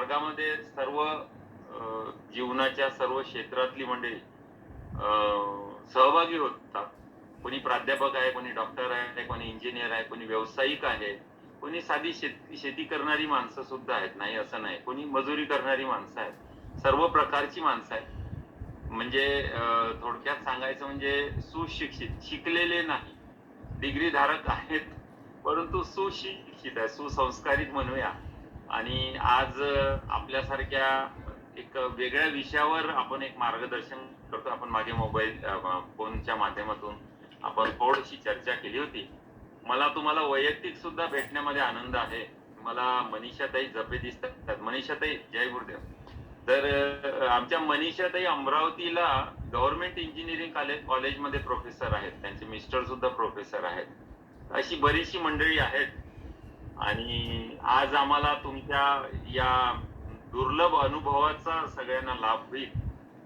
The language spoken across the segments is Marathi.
मार्गामध्ये सर्व जीवनाच्या सर्व क्षेत्रातली मंडळी सहभागी होतात. कोणी प्राध्यापक आहे, कोणी डॉक्टर आहे, कोणी इंजिनियर आहे, कोणी व्यावसायिक आहे, कोणी साधी शेती करणारी माणसं सुद्धा आहेत, नाही असं नाही. कोणी मजुरी करणारी माणसं आहेत. सर्व प्रकारची माणसं आहेत. म्हणजे थोडक्यात सांगायचं म्हणजे सुशिक्षित, शिकलेले नाही. डिग्री धारक आहेत, परंतु सुशिक्षित आहे, सुसंस्कारित म्हणूया. आणि आज आपल्यासारख्या एक वेगळ्या विषयावर आपण एक मार्गदर्शन करतो. आपण मागे मोबाईल फोनच्या माध्यमातून आपण थोडीशी चर्चा केली होती. मला तुम्हाला वैयक्तिक सुद्धा भेटण्यामध्ये आनंद आहे. मला मनीषाताई जपे दिसतात. मनीषाताई, जय गुरुदेव. तर आमच्या मनीषाताई अमरावतीला गव्हर्नमेंट इंजिनिअरिंग कॉलेजमध्ये प्रोफेसर आहेत. त्यांचे मिस्टर सुद्धा प्रोफेसर आहेत. अशी बरीचशी मंडळी आहेत. आणि आज आम्हाला तुमच्या या दुर्लभ अनुभवाचा सगळ्यांना लाभ होईल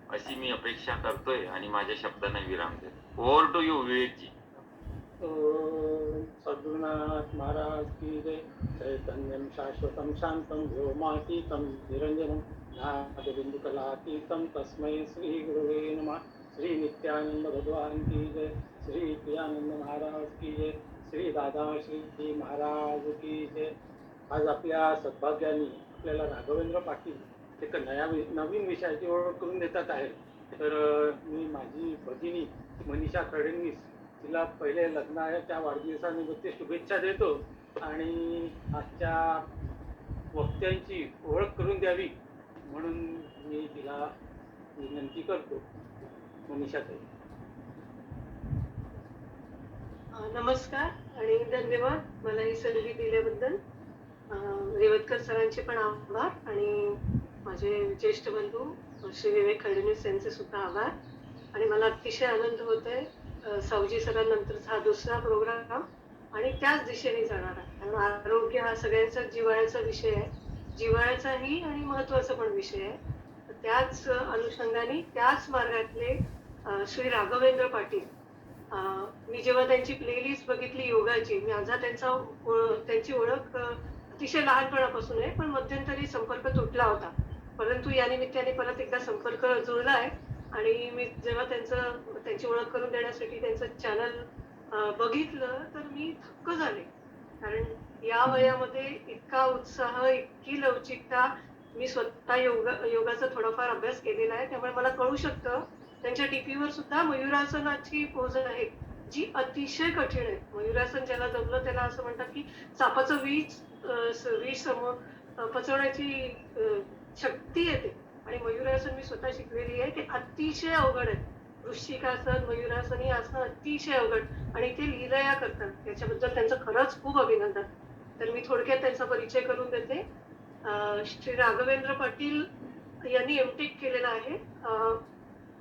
अशी मी अपेक्षा करतोय आणि माझ्या शब्दांना विराम देतो. Over to you, Vivekji. Sadgurunath Maharaj की जय. चैतन्यं शाश्वतं शान्तं व्योमातीतं निरञ्जनं नादबिन्दुकलातीतं तस्मै श्री गुरुवे नमः. श्री नित्यानंद भगवान की जय. श्री प्रियानंद महाराज की जय. श्री दादा श्री महाराज की जय. आज आपल्या सद्भाग्याने आपल्याला राघवेंद्र पाटील एक नवीन विषयाची ओळख करून देतात आहे. तर मी माझी भगिनी मनीषा फडणवीस तिला पहिले लग्नाच्या वाढदिवसानिमित्त शुभेच्छा देतो आणि आजच्या वक्त्यांची ओळख करून द्यावी म्हणून मी तिला विनंती करतो. मनीषाताई. नमस्कार आणि धन्यवाद मला ही संधी दिल्याबद्दल. रेवतकर सरांचे पण आभार आणि माझे ज्येष्ठ बंधू श्री विवेक फडणवीस यांचे सुद्धा आभार. आणि मला अतिशय आनंद होत आहे सावजी सरांनंतरचा हा दुसरा प्रोग्राम आणि त्याच दिशेने जाणार आहे. कारण आरोग्य हा सगळ्यांचा जिव्हाळ्याचा विषय आहे, जिव्हाळ्याचाही आणि महत्वाचा पण विषय आहे. त्याच अनुषंगाने त्याच मार्गातले श्री राघवेंद्र पाटील. मी जेव्हा त्यांची प्लेलिस्ट बघितली योगाची, माझा त्यांची ओळख अतिशय लहानपणापासून आहे, पण मध्यंतरी संपर्क तुटला होता. परंतु या निमित्ताने परत एकदा संपर्क जुळला आहे आणि मी जेव्हा त्यांची ओळख करून देण्यासाठी त्यांचं चॅनल बघितलं तर मी थक्क झाले. कारण या वयामध्ये इतका उत्साह, इतकी लवचिकता. मी स्वतः योगाचा थोडाफार अभ्यास केलेला आहे, त्यामुळे मला कळू शकतं. त्यांच्या डीपीवर सुद्धा मयुरासनाची पोज आहे जी अतिशय कठीण आहे. मयुरासन ज्याला जमलं त्याला असं म्हणतात की सापाचं विष पचवण्याची शक्ती येते. आणि मयुरासन मी स्वतः शिकलेली आहे, ते अतिशय अवघड आहे. वृश्चिकासन, मयुरासन ही आसनं अतिशय अवघड आणि ते लीलया करतात. त्याच्याबद्दल त्यांचं खरंच खूप अभिनंदन. तर मी थोडक्यात त्यांचा परिचय करून देते. श्री राघवेंद्र पाटील यांनी एमटेक केलेला आहे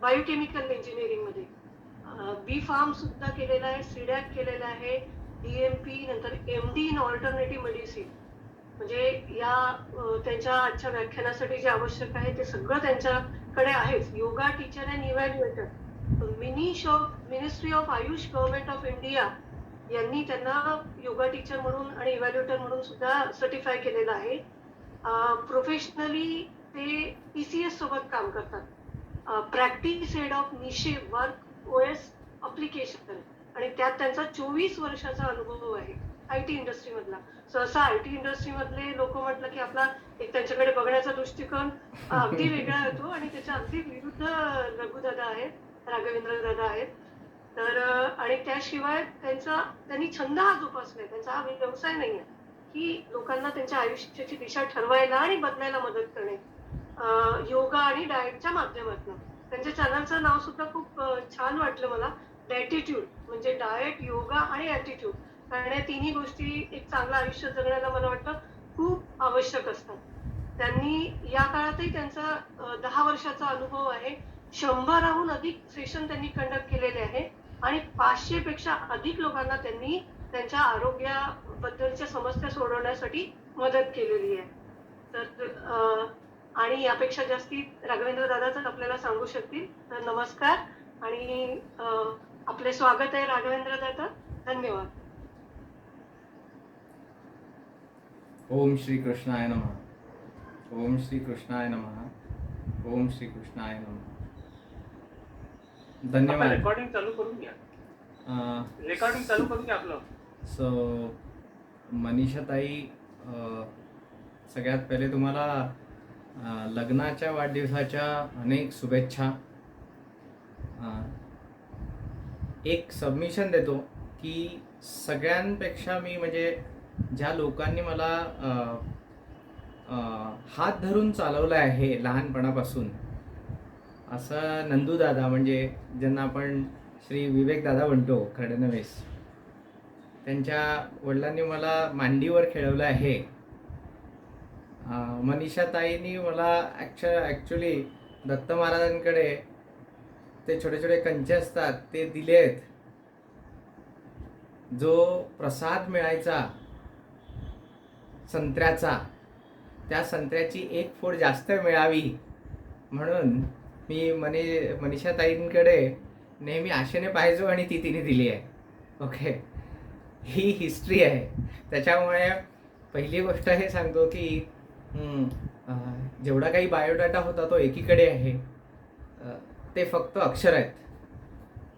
बायोकेमिकल इंजिनिअरिंग मध्ये. बी फार्म सुद्धा केलेला आहे, सीडॅक केलेला आहे, डीएमपी, नंतर एमडी इन ऑल्टरनेटिव्ह मेडिसिन. म्हणजे या त्यांच्या आजच्या व्याख्यानासाठी जे आवश्यक आहे ते सगळं त्यांच्याकडे आहेच. Yoga teacher and evaluator. Ministry of AYUSH government of India यांनी त्यांना योगा टीचर म्हणून आणि इव्हॅल्युएटर म्हणून सुद्धा सर्टिफाय केलेलं आहे. प्रोफेशनली ते TCS सोबत काम करतात. Practice head of niche work OS application आणि त्यात त्यांचा 24 वर्षाचा अनुभव आहे IT इंडस्ट्री मधला. सहसा IT इंडस्ट्री मधले लोक म्हटलं की आपला एक त्यांच्याकडे बघण्याचा दृष्टिकोन अगदी वेगळा येतो आणि त्याच्या अगदी विरुद्ध रघुदादा आहेत, राघवेंद्र दादा आहेत. तर आणि त्याशिवाय त्यांनी छंद हा जोपासलाय. त्यांचा हा व्यवसाय नाहीये की लोकांना त्यांच्या आयुष्याची दिशा ठरवायला आणि बदलायला मदत करणे योगा आणि डाएटच्या माध्यमातून. त्यांच्या चॅनलचं नाव सुद्धा खूप छान वाटलं मला, डॅटिट्यूड. म्हणजे डाएट, योगा आणि ॲटिट्यूड. कारण या तिन्ही गोष्टी एक चांगलं आयुष्य जगण्याला मला वाटतं खूप आवश्यक असतात. त्यांनी या काळातही त्यांचा 10 वर्षाचा अनुभव आहे. 100हून अधिक सेशन त्यांनी कंडक्ट केलेले आहे आणि 500 पेक्षा अधिक लोकांना त्यांनी त्यांच्या आरोग्याबद्दलच्या समस्या सोडवण्यासाठी मदत केलेली आहे. तर आणि यापेक्षा जास्ती राघवेंद्र दादाच आपल्याला सांगू शकतील. तर नमस्कार आणि आपले स्वागत आहे राघवेंद्र दादा. धन्यवाद. ओम श्री कृष्णाय नमः. ओम श्री कृष्णाय नमः. ओम श्री कृष्णाय नमः. आता धन्यवाद. रेकॉर्डिंग चालू करून घ्या. रेकॉर्डिंग चालू करून घ्या आपलं. सो मनीषाताई, सगळ्यात पहिले तुम्हाला लग्नाच्या वाढदिवसाच्या अनेक शुभेच्छा. एक सबमिशन देतो की सगळ्यांपेक्षा मी म्हणजे ज्या लोकांनी मला हात धरून चालवलं आहे लहानपणापासून, असं नंदूदादा, म्हणजे ज्यांना आपण श्री विवेक दादा म्हणतो, खडणवीस, त्यांच्या वडिलांनी मला मांडीवर खेळवलं आहे. मनीषाताईंनी मला ॲक्च्युली दत्त महाराजांकडे ते छोटे छोटे कंचे असतात ते दिले आहेत. जो प्रसाद मिळायचा संत्र्याचा, त्या संत्र्याची एक फोड जास्त मिळावी म्हणून मी मनीषाताईंकडे नेहमी आशेने पाहायचो आणि ती तिने दिली आहे. ओके, ही हिस्ट्री आहे. त्याच्यामुळे पहिली गोष्ट हे सांगतो की जेवढा काही बायोडाटा होता तो एकीकडे आहे, ते फक्त अक्षर आहेत,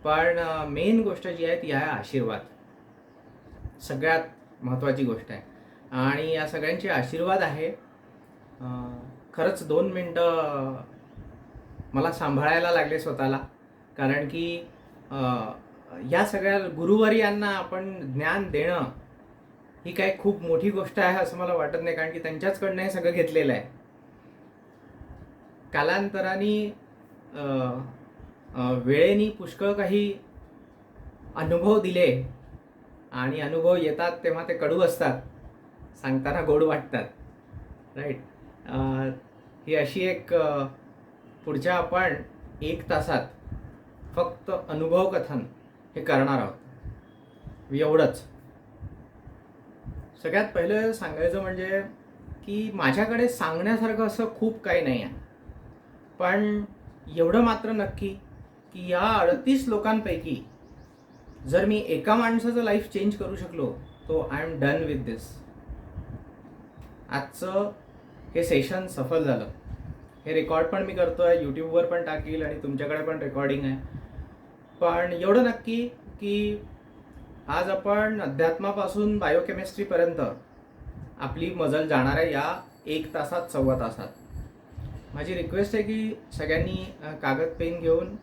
पण मेन गोष्ट जी आहे ती आहे आशीर्वाद. सगळ्यात महत्त्वाची गोष्ट आहे आणि या सगळ्यांचे आशीर्वाद आहे. खरंच 2 मिनटं मला सांभाळायला लागले स्वतःला, कारण की या सगळ्या गुरुवर्यांना आपण ज्ञान देणं ही काय खूप मोठी गोष्ट आहे असं मला वाटत नाही, कारण की त्यांच्याचकडनं हे सगळं घेतलेलं आहे. कालांतराने वेळेने पुष्कळ काही अनुभव दिले आणि अनुभव येतात तेव्हा ते कडू असतात, सांगताना गोड वाटतात. राईट. ही अशी एक पुढच्या आपण 1 तासात फक्त अनुभव कथन हे करणार आहोत, एवढंच. सगळ्यात पहिलं सांगायचं म्हणजे की माझ्याकडे सांगण्यासारखं असं खूप काही नाही आहे, पण एवढं मात्र नक्की की या 38 लोकांपैकी जर मी एका माणसाचं लाईफ चेंज करू शकलो तो आय एम डन विथ दिस. आजचं हे सेशन सफल झालं. हे रेकॉर्ड पण मी करतोय, यूट्यूबवर पण टाकील आणि तुमच्याकडे पण रेकॉर्डिंग आहे. पण एवढं नक्की की आज आपण अध्यात्मापासून बायोकेमिस्ट्रीपर्यंत आपली मजल जाणार आहे या 1 तासात, 1.25 तासात. माझी रिक्वेस्ट आहे की सगळ्यांनी कागद पेन घेऊन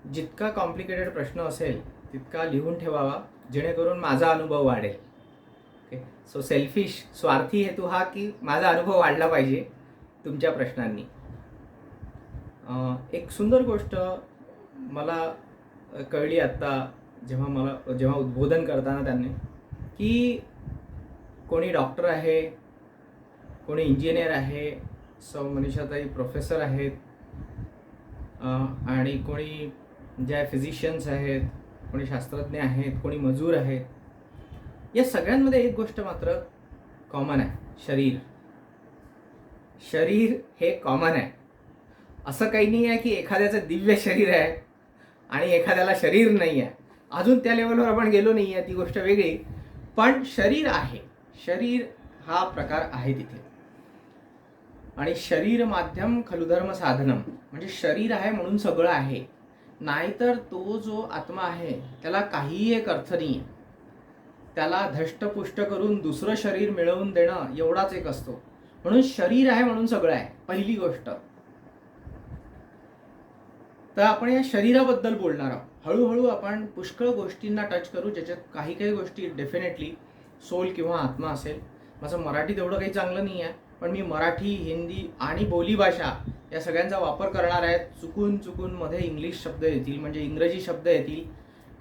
जितका कॉम्प्लिकेटेड प्रश्न असेल तितका लिहून ठेवावा, जेणेकरून माझा अनुभव वाढेल. ओके. सो सेल्फिश, स्वार्थी हेतू हा की माझा अनुभव वाढला पाहिजे तुमच्या प्रश्नांनी. एक सुंदर गोष्ट मला कळली आत्ता जेव्हा उद्बोधन करताना त्यांनी, की कोणी डॉक्टर आहे, कोणी इंजिनियर आहे, सौ मनीषाताई प्रोफेसर आहेत, आणि कोणी ज्या फिजिशियन्स आहेत, कोणी शास्त्रज्ञ आहेत, कोणी मजूर आहेत. या सगळ्यांमध्ये एक गोष्ट मात्र कॉमन आहे, शरीर. शरीर हे कॉमन आहे. असं काही नाही आहे की एखाद्याचं दिव्य शरीर आहे आणि एखाद्याला शरीर नाही आहे. अजून त्या लेवलवर आपण गेलो नाही आहे, ती गोष्ट वेगळी. पण शरीर आहे, शरीर हा प्रकार आहे तिथे. आणि शरीर माध्यम खलु धर्म साधनम, म्हणजे शरीर आहे म्हणून सगळं आहे. नाहीतर तो जो आत्मा आहे त्याला काहीही एक अर्थ नाही आहे. त्याला धष्टपुष्ट करून दुसरं शरीर मिळवून देणं एवढाच एक असतो. म्हणून शरीर आहे म्हणून सगळं आहे, पहिली गोष्ट. तर आपण या शरीराबद्दल बोलणार आहोत. हळूहळू आपण पुष्कळ गोष्टींना टच करू, ज्याच्यात काही काही गोष्टी डेफिनेटली सोल किंवा आत्मा असेल. माझं मराठी तेवढं काही चांगलं नाही आहे, पण मी मराठी, हिंदी आणि बोलीभाषा या सगळ्यांचा वापर करणार आहे. चुकून मध्ये इंग्लिश शब्द येतील, म्हणजे इंग्रजी शब्द येतील,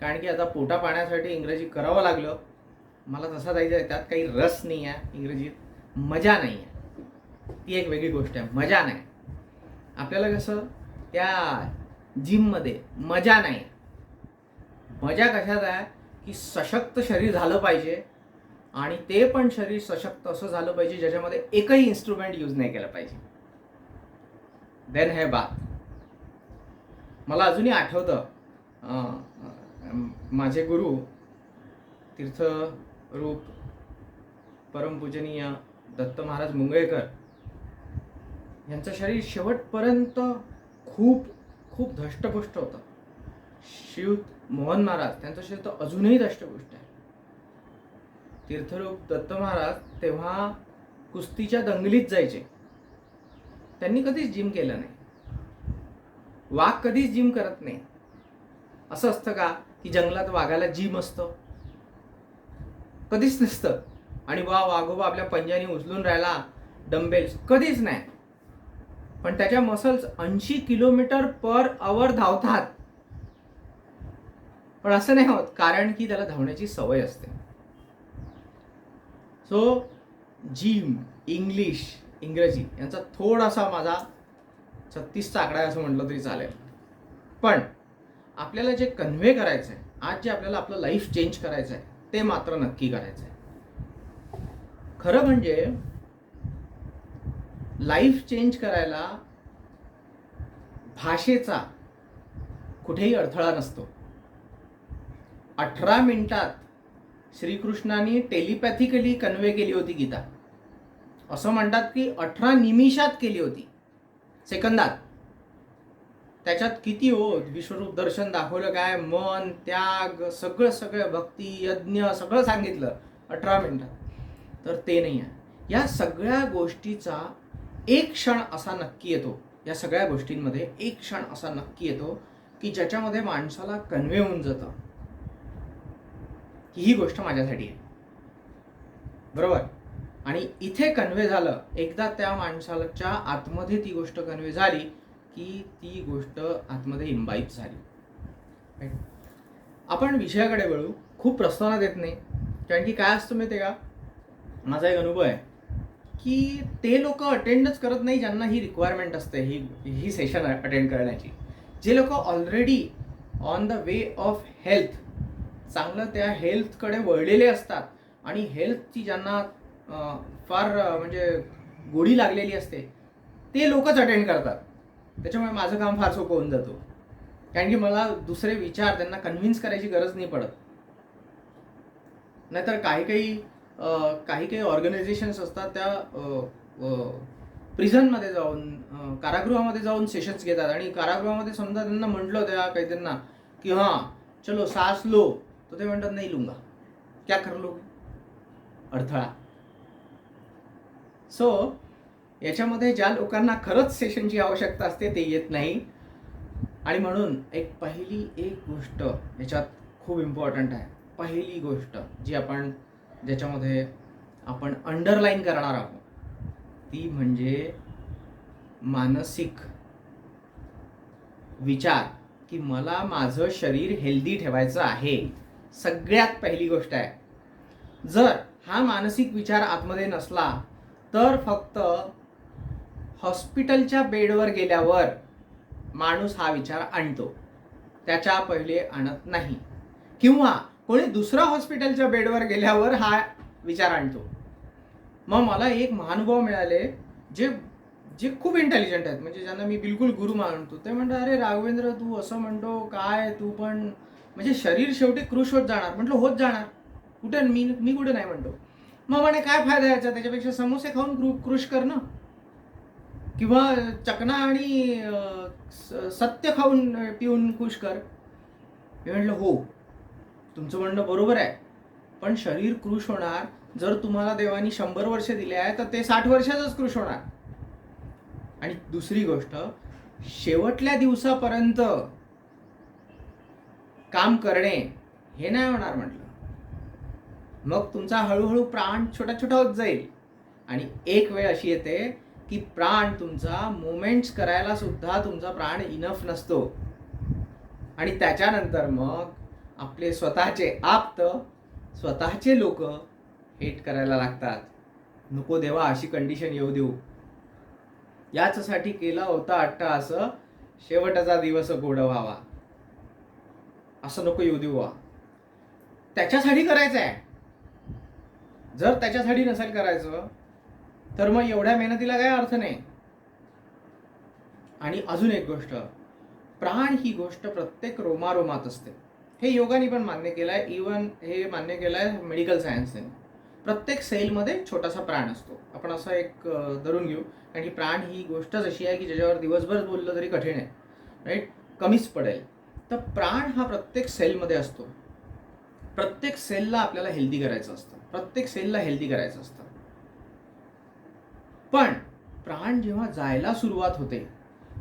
कारण की आता पोटा पाण्यासाठी इंग्रजी करावं लागलं. मला तसा जायचं आहे, त्यात काही रस नाही आहे इंग्रजीत, मजा नाही आहे. ती एक वेगळी गोष्ट आहे, मजा नाही. आपल्याला कसं त्या जिममध्ये मजा नाही. मजा कशात आहे की सशक्त शरीर झालं पाहिजे, आणि ते पण शरीर सशक्त असं झालं पाहिजे ज्याच्यामध्ये एकही इन्स्ट्रुमेंट यूज नाही केलं पाहिजे. देन हे बात. मला अजूनही आठवतं, माझे गुरु तीर्थरूप परमपूजनीय दत्त महाराज मुंगळेकर यांचं शरीर शेवटपर्यंत खूप खूप धष्टपुष्ट होतं. शिव मोहन महाराज त्यांचं शरीर तर अजूनही धष्टपुष्ट आहे. तीर्थरूप दत्त महाराज तेव्हा कुस्तीच्या दंगलीत जायचे. त्यांनी कधीच जिम केलं नाही. वाघ कधीच जिम करत नाही. असं असतं का की जंगलात वाघाला जिम असतं? कधीच नसतं. आणि वाघोबा आपल्या पंजानी उचलून राहिला डंबेल्स, कधीच नाही. पण त्याच्या मसल्स 80 km/h धावतात. पण असं नाही होत, कारण की त्याला धावण्याची सवय असते. सो जिम, इंग्रजी यांचा थोडासा माझा 36चा आकडा आहे असं म्हटलं तरी चालेल. पण आपल्याला जे कन्व्हे करायचं आहे, आज जे आपल्याला आपलं लाईफ चेंज करायचं आहे, ते मात्र नक्की करायचं आहे. खरं म्हणजे लाईफ चेंज करायला भाषेचा कुठेही अडथळा नसतो. 18 मिनिटात श्रीकृष्णाने टेलिपॅथिकली कन्व्हे केली होती गीता. असं म्हणतात की 18 निमिषात केली होती, सेकंदात. त्याच्यात किती विश्वरूप दर्शन दाखवलं, काय मन, त्याग, सगळं भक्ती, यज्ञ सगळं सांगितलं 18 मिनिटात. तर ते नाही आहे. या सगळ्या गोष्टीचा एक क्षण असा नक्की येतो, या सगळ्या गोष्टींमध्ये एक क्षण असा नक्की येतो की ज्याच्यामध्ये माणसाला कन्व्हे होऊन जातं की ही गोष्ट माझ्यासाठी आहे, बरोबर. आणि इथे कन्व्हे झालं, एकदा त्या माणसाच्या आतमध्ये ती गोष्ट कन्व्हे झाली की ती गोष्ट आतमध्ये इम्बाईब झाली. आपण विषयाकडे वळू. खूप प्रस्तावना देत नाही, कारण की काय असतं माहिती आहे का, माझा एक अनुभव आहे की ते लोक अटेंडच करत नाही ज्यांना ही रिक्वायरमेंट असते ही सेशन अटेंड करण्याची. जे लोक already on the way of health, चांगलं त्या हेल्थकडे वळलेले असतात आणि हेल्थची ज्यांना फार म्हणजे गोडी लागलेली असते, ते लोकच अटेंड करतात. त्याच्यामुळे माझं काम फार सोपं होऊन जातो, कारण की मला दुसरे विचार त्यांना कन्व्हिन्स करायची गरज नाही पडत. नाहीतर काही ऑर्गनायझेशन्स असतात त्या प्रिझनमध्ये जाऊन, कारागृहामध्ये जाऊन सेशन्स घेतात. आणि कारागृहामध्ये समजा त्यांना म्हटलं त्या कैद्यांना की हां चलो सांस लो, तर ते म्हणतात नाही लूंगा, क्या कर लो, अडथळा. सो याच्यामध्ये ज्या लोकांना खरंच सेशनची आवश्यकता असते ते येत नाही. आणि म्हणून पहिली एक गोष्ट याच्यात खूप इम्पॉर्टंट आहे. पहिली गोष्ट ज्याच्यामध्ये आपण अंडरलाईन करणार आहोत ती म्हणजे मानसिक विचार, की मला माझं शरीर हेल्दी ठेवायचं आहे. सगळ्यात पहिली गोष्ट आहे. जर हा मानसिक विचार आतमध्ये नसला तर फक्त हॉस्पिटलच्या बेडवर गेल्यावर माणूस हा विचार आणतो, त्याच्या पहिले आणत नाही. किंवा कोणी दुसरा हॉस्पिटलच्या बेडवर गेल्यावर हा विचार आणतो. मग मला एक महानुभाव मिळाले जे खूप इंटेलिजंट आहेत, म्हणजे ज्यांना मी बिलकुल गुरु मानतो. ते म्हणतात, अरे राघवेंद्र तू असं म्हणतो काय, तू पण म्हणजे शरीर शेवटी कृश होत जाणार. म्हटलं होत जाणार, कुठे मी कुठे नाही म्हणतो. मग म्हणे काय फायदा याचा, त्याच्यापेक्षा समोसे खाऊन कृश कर ना, किंवा चकना आणि सत्य खाऊन पिऊन खुश कर. मी म्हटलं हो तुमचं म्हणणं बरोबर आहे, पण शरीर कृश होणार जर तुम्हाला देवानी 100 वर्ष दिले आहे तर ते 60 वर्षातच कृश होणार. आणि दुसरी गोष्ट, शेवटल्या दिवसापर्यंत काम करणे हे नाही होणार म्हटलं. मग तुमचा हळूहळू प्राण छोटा छोटा होत जाईल. आणि एक वेळ अशी येते की प्राण तुमचा मुवमेंट्स करायला सुद्धा तुमचा प्राण इनफ नसतो. आणि त्याच्यानंतर मग आपले स्वतःचे आप्त, स्वतःचे लोक हेट करायला लागतात. नको देवा अशी कंडिशन येऊ देऊ, याचसाठी केला होता अट्टहास, शेवटचा दिवस गोड व्हावा, असं नको येऊ देऊ. त्याच्यासाठी करायचं आहे. जर त्याच्यासाठी नसेल करायचं तर मग एवढ्या मेहनतीला काय अर्थ नाही. आणि अजून एक गोष्ट, प्राण ही गोष्ट प्रत्येक रोमारोमात असते. हे योगाने पण मान्य केलंय, इवन हे मान्य केलंय मेडिकल सायन्सने. प्रत्येक सेलमध्ये एक छोटासा प्राण असतो. आपण असं एक धरून घेऊ, कारण की प्राण ही गोष्टच अशी आहे की ज्याच्यावर दिवसभर बोललं तरी कठीण आहे, राईट, कमीच पडेल. तर प्राण हा प्रत्येक सेलमध्ये असतो. प्रत्येक सेलला आपल्याला हेल्दी करायचं असतं, प्रत्येक सेलला हेल्दी करायचं असतं. पण प्राण जेव्हा जायला सुरुवात होते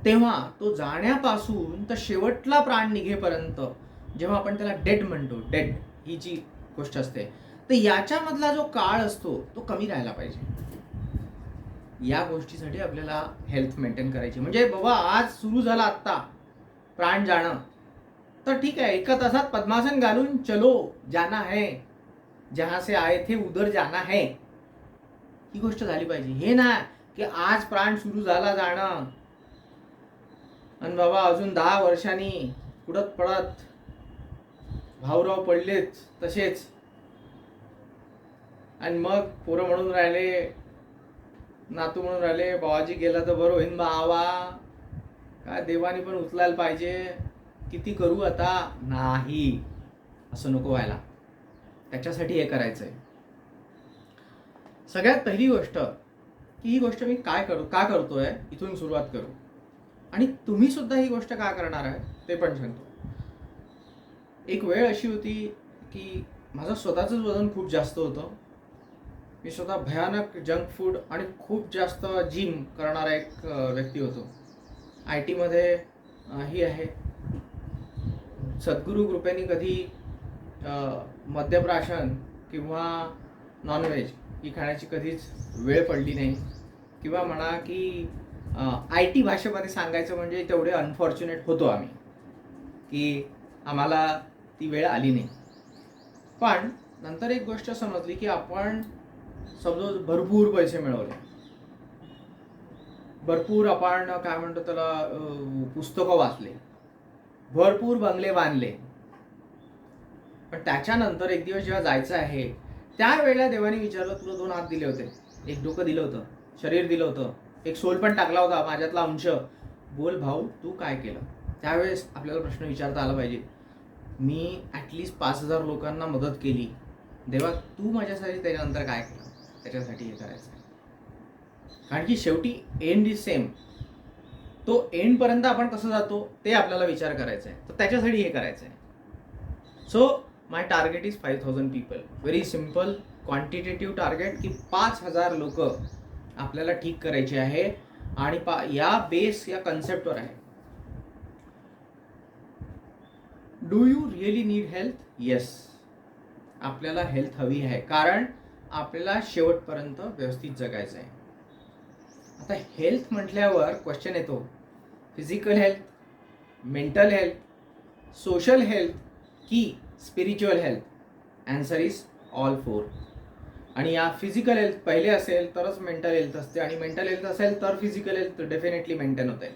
तेव्हा तो जाण्यापासून तर शेवटला प्राण निघेपर्यंत, जेव्हा आपण त्याला डेड म्हणतो, डेड ही जी गोष्ट असते, तर याच्यामधला जो काळ असतो तो कमी राहायला पाहिजे. या गोष्टीसाठी आपल्याला हेल्थ मेंटेन करायची. म्हणजे बाबा आज सुरू झाला आत्ता प्राण जाणं, तर ठीक आहे, 1 तासात पद्मासन घालून चलो, जाना है, जहां से आए थे उधर जाना है, ही गोष्ट झाली पाहिजे. हे ना की आज प्राण सुरू झाला जाणं आणि बाबा अजून 10 वर्षांनी उडत पडत भाऊराव पडलेच तसेच, आणि मग पोरं म्हणून राहिले, नातू म्हणून राहिले, बाबाजी गेला तर बरं होईन बावा, काय देवानी पण उचलायला पाहिजे, किती करू आता. नाही, असं नको व्हायला. त्याच्यासाठी हे करायचं आहे. सगळ्यात पहिली गोष्ट की ही गोष्ट मी का करतोय इथून सुरुवात करू, आणि तुम्ही सुद्धा ही गोष्ट का करणार आहे ते पण सांगतो. एक वेळ अशी होती की माझं स्वतःचंच वजन खूप जास्त होतं. मी स्वतः भयानक जंक फूड आणि खूप जास्त जिम करणारा एक व्यक्ती होतो. IT मध्ये ही आहे, सद्गुरू कृपेने कधी मद्यप्राशन किंवा नॉनव्हेज ही खाण्याची कधीच वेळ पडली नाही, किंवा म्हणा की IT भाषेमध्ये सांगायचं म्हणजे तेवढे अनफॉर्च्युनेट होतो आम्ही की आम्हाला ती वेळ आली नाही. पण नंतर एक गोष्ट समजली की आपण समजा भरपूर पैसे मिळवले, भरपूर आपण काय म्हणतो त्याला पुस्तकं वाचले, भरपूर बंगले बांधले, पण त्याच्यानंतर एक दिवस जेव्हा जायचं आहे त्यावेळेला देवाने विचारलं, तुला 2 हात दिले होते, एक डोकं दिलं होतं, शरीर दिलं होतं, एक सोल पण टाकला होता, माझ्यातला अंश, बोल भाऊ तू काय केलं. त्यावेळेस आपल्याला प्रश्न विचारता आला पाहिजे, मी ॲटलिस्ट 5,000 लोकांना मदत केली, देवा तू माझ्यासाठी त्याच्यानंतर काय केलं. त्याच्यासाठी हे करायचं आहे, कारण की शेवटी एंड इज सेम. तो एंडपर्यंत आपण कसं जातो ते आपल्याला विचार करायचा आहे, तर त्याच्यासाठी हे करायचं आहे. So my target is 5,000 people. Very simple quantitative target की 5,000 लोक आपल्याला ठीक करायचे आहे, आणि या बेस या कन्सेप्टवर आहे. Do you really need health? Yes, आपल्याला हेल्थ हवी आहे, कारण आपल्याला शेवटपर्यंत व्यवस्थित जगायचं आहे. आता हेल्थ म्हटल्यावर क्वेश्चन येतो, physical health, mental health, social health की spiritual health? Answer is all 4. आणि या फिजिकल हेल्थ पहिले असेल तरच मेंटल हेल्थ असते, आणि मेंटल हेल्थ असेल तर फिजिकल हेल्थ डेफिनेटली मेंटेन होते.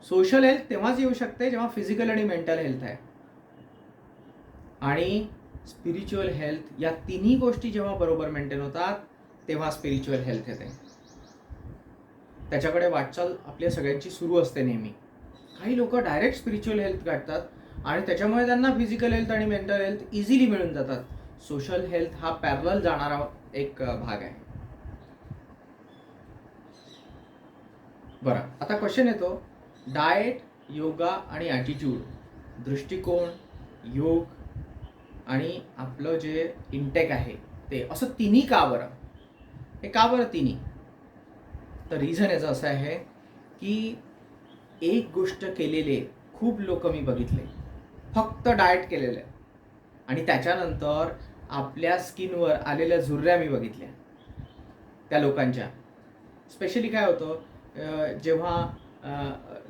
सोशल हेल्थ तेव्हाच येऊ शकते जेव्हा फिजिकल आणि मेंटल हेल्थ आहे, आणि स्पिरिच्युअल हेल्थ, या तिन्ही गोष्टी जेव्हा बरोबर मेंटेन होतात तेव्हा स्पिरिच्युअल हेल्थ येते. त्याच्याकडे वाटचाल आपल्या सगळ्यांची सुरू असते नेहमी. काही लोक डायरेक्ट स्पिरिच्युअल हेल्थ गाठतात आणि त्याच्यामुळे त्यांना फिजिकल हेल्थ आणि मेंटल हेल्थ इझिली मिळून जातात. सोशल हेल्थ हा पॅरलल जाणारा एक भाग आहे. बरं, आता क्वेश्चन येतो, डाएट, योगा आणि ॲटिट्यूड, दृष्टिकोन, योग आणि आपलं जे इंटेक आहे ते, असं तिन्ही का बरं? हे का बरं तिन्ही? तर रिझन याचं असं आहे की एक गोष्ट केलेले खूप लोक मी बघितले, फक्त डाएट केलेलं आणि त्याच्यानंतर आपल्या स्किनवर आलेल्या झुर्ऱ्या मी बघितल्या त्या लोकांच्या. स्पेशली काय होतं, जेव्हा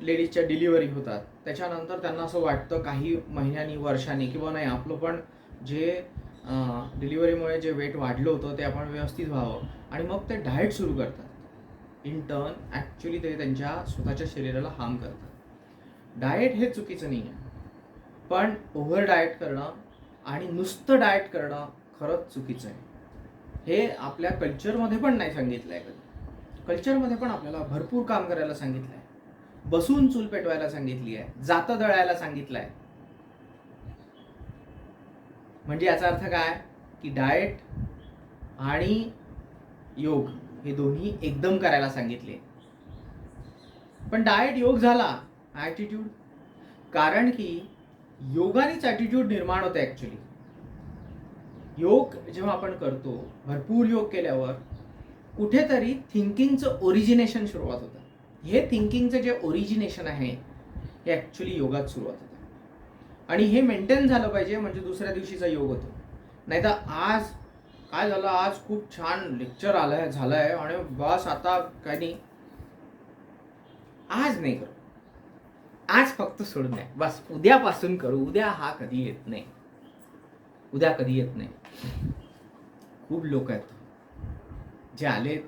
लेडीजच्या डिलिव्हरी होतात त्याच्यानंतर त्यांना असं वाटतं काही महिन्यांनी, वर्षांनी, किंवा नाही आपलं पण जे डिलिव्हरीमुळे जे वेट वाढलं होतं ते आपण व्यवस्थित व्हावं, आणि मग ते डाएट सुरू करतात. इन टर्न ॲक्च्युली ते त्यांच्या स्वतःच्या शरीराला हार्म करतात. डाएट हे चुकीचं नाही आहे, पण ओव्हर डाएट करणं आणि नुसतं डाएट करणं खरंच चुकीचं आहे. हे आपल्या कल्चरमध्ये पण नाही सांगितलं आहे. कधी कल्चरमध्ये पण आपल्याला भरपूर काम करायला सांगितलं आहे, बसून चूल पेटवायला सांगितली आहे, जातं दळायला सांगितलं आहे. म्हणजे याचा अर्थ काय की डाएट आणि योग हे दोन्ही एकदम करायला सांगितले. पण डाएट योग झाला ॲटिट्यूड, कारण की योगानेच ॲटिट्यूड निर्माण होते. ॲक्च्युली योग जेव्हा आपण करतो, भरपूर योग केल्यावर कुठेतरी थिंकिंगचं ओरिजिनेशन सुरुवात होतं. हे थिंकिंगचं जे ओरिजिनेशन आहे हे ॲक्च्युली योगात सुरुवात होतं आणि हे मेंटेन झालं पाहिजे, म्हणजे दुसऱ्या दिवशीचा योग होतो. नाही तर आज काय झालं, आज खूप छान लेक्चर झालंय आणि बस आता काय नाही, आज नाही करू, आज फक्त सोडून द्या, बस उद्यापासून करू. उद्या हा कधी येत नाही, उद्या कधी येत नाही. खूप लोक आहेत जे आलेत,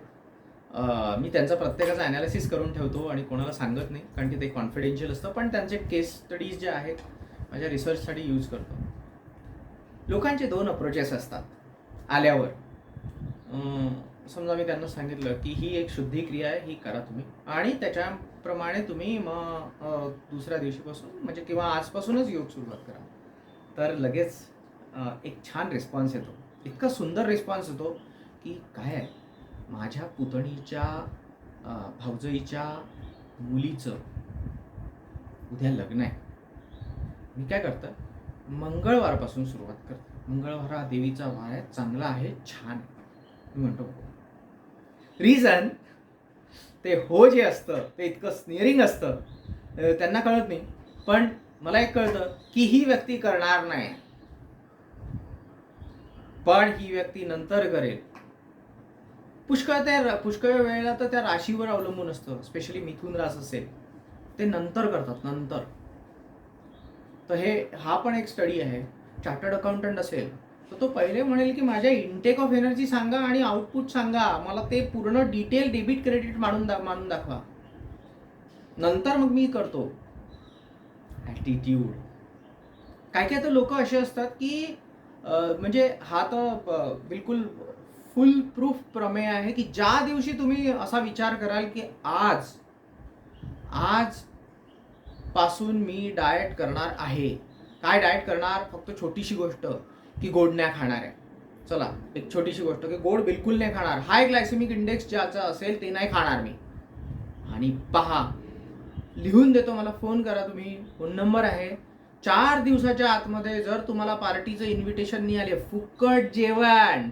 मी त्यांचा प्रत्येकाचा ॲनालिसिस करून ठेवतो आणि कोणाला सांगत नाही, कारण की ते कॉन्फिडेन्शियल असतं. पण त्यांचे केस स्टडीज जे आहेत माझ्या रिसर्चसाठी यूज करतो. लोकांचे 2 अप्रोचेस असतात आल्यावर. समजा मी त्यांना सांगितलं की ही एक शुद्धी क्रिया आहे, ही करा तुम्ही, आणि त्याच्याप्रमाणे तुम्ही मग दुसऱ्या दिवशीपासून म्हणजे किंवा आजपासूनच योग सुरुवात करा, तर लगेच एक छान रिस्पॉन्स येतो. इतका सुंदर रिस्पॉन्स येतो की काय आहे, माझ्या पुतणीच्या भाऊजईच्या मुलीचं उद्या लग्न आहे. मी काय करतं, मंगळवारपासून सुरुवात करतो. मंगळवार हा देवीचा वार आहे, चांगला आहे, छान आहे. मी म्हणतो रिझन ते हो जे असतं ते इतकं स्नेअरिंग असतं, त्यांना कळत नाही. पण मला एक कळतं की ही व्यक्ती करणार नाही, पण ही व्यक्ती नंतर करेल. पुष्कळ वेळेला तर त्या राशीवर अवलंबून असतं. स्पेशली मिथुन रास असेल ते नंतर करतात, नंतर. तर हा पण एक स्टडी आहे. चार्टर्ड अकाउंटंट असेल तर तो पहिले म्हणेल की माझ्या इनटेक ऑफ एनर्जी सांगा आणि आउटपुट सांगा, मला ते पूर्ण डिटेल डेबिट क्रेडिट मानून दाखवा, नंतर मग मी करतो. ॲटिट्यूड. काय तर लोक असे असतात की म्हणजे हा तर बिलकुल फुल प्रूफ प्रमेय आहे की ज्या दिवशी तुम्ही असा विचार कराल की आज पासून मी डाएट करणार आहे. काय डाएट करणार, फक्त छोटीशी गोष्ट की गोड नाही खाणार आहे. चला एक छोटीशी गोष्ट की गोड बिलकुल नाही खाणार, हाय ग्लायसेमिक इंडेक्स ज्याचा असेल ते नाही खाणार मी. आणि पहा, लिहून देतो, मला फोन करा तुम्ही, फोन नंबर आहे. 4 दिवसाच्या आतमध्ये जर तुम्हाला पार्टीचं इन्व्हिटेशन नाही आले, फुकट जेवण,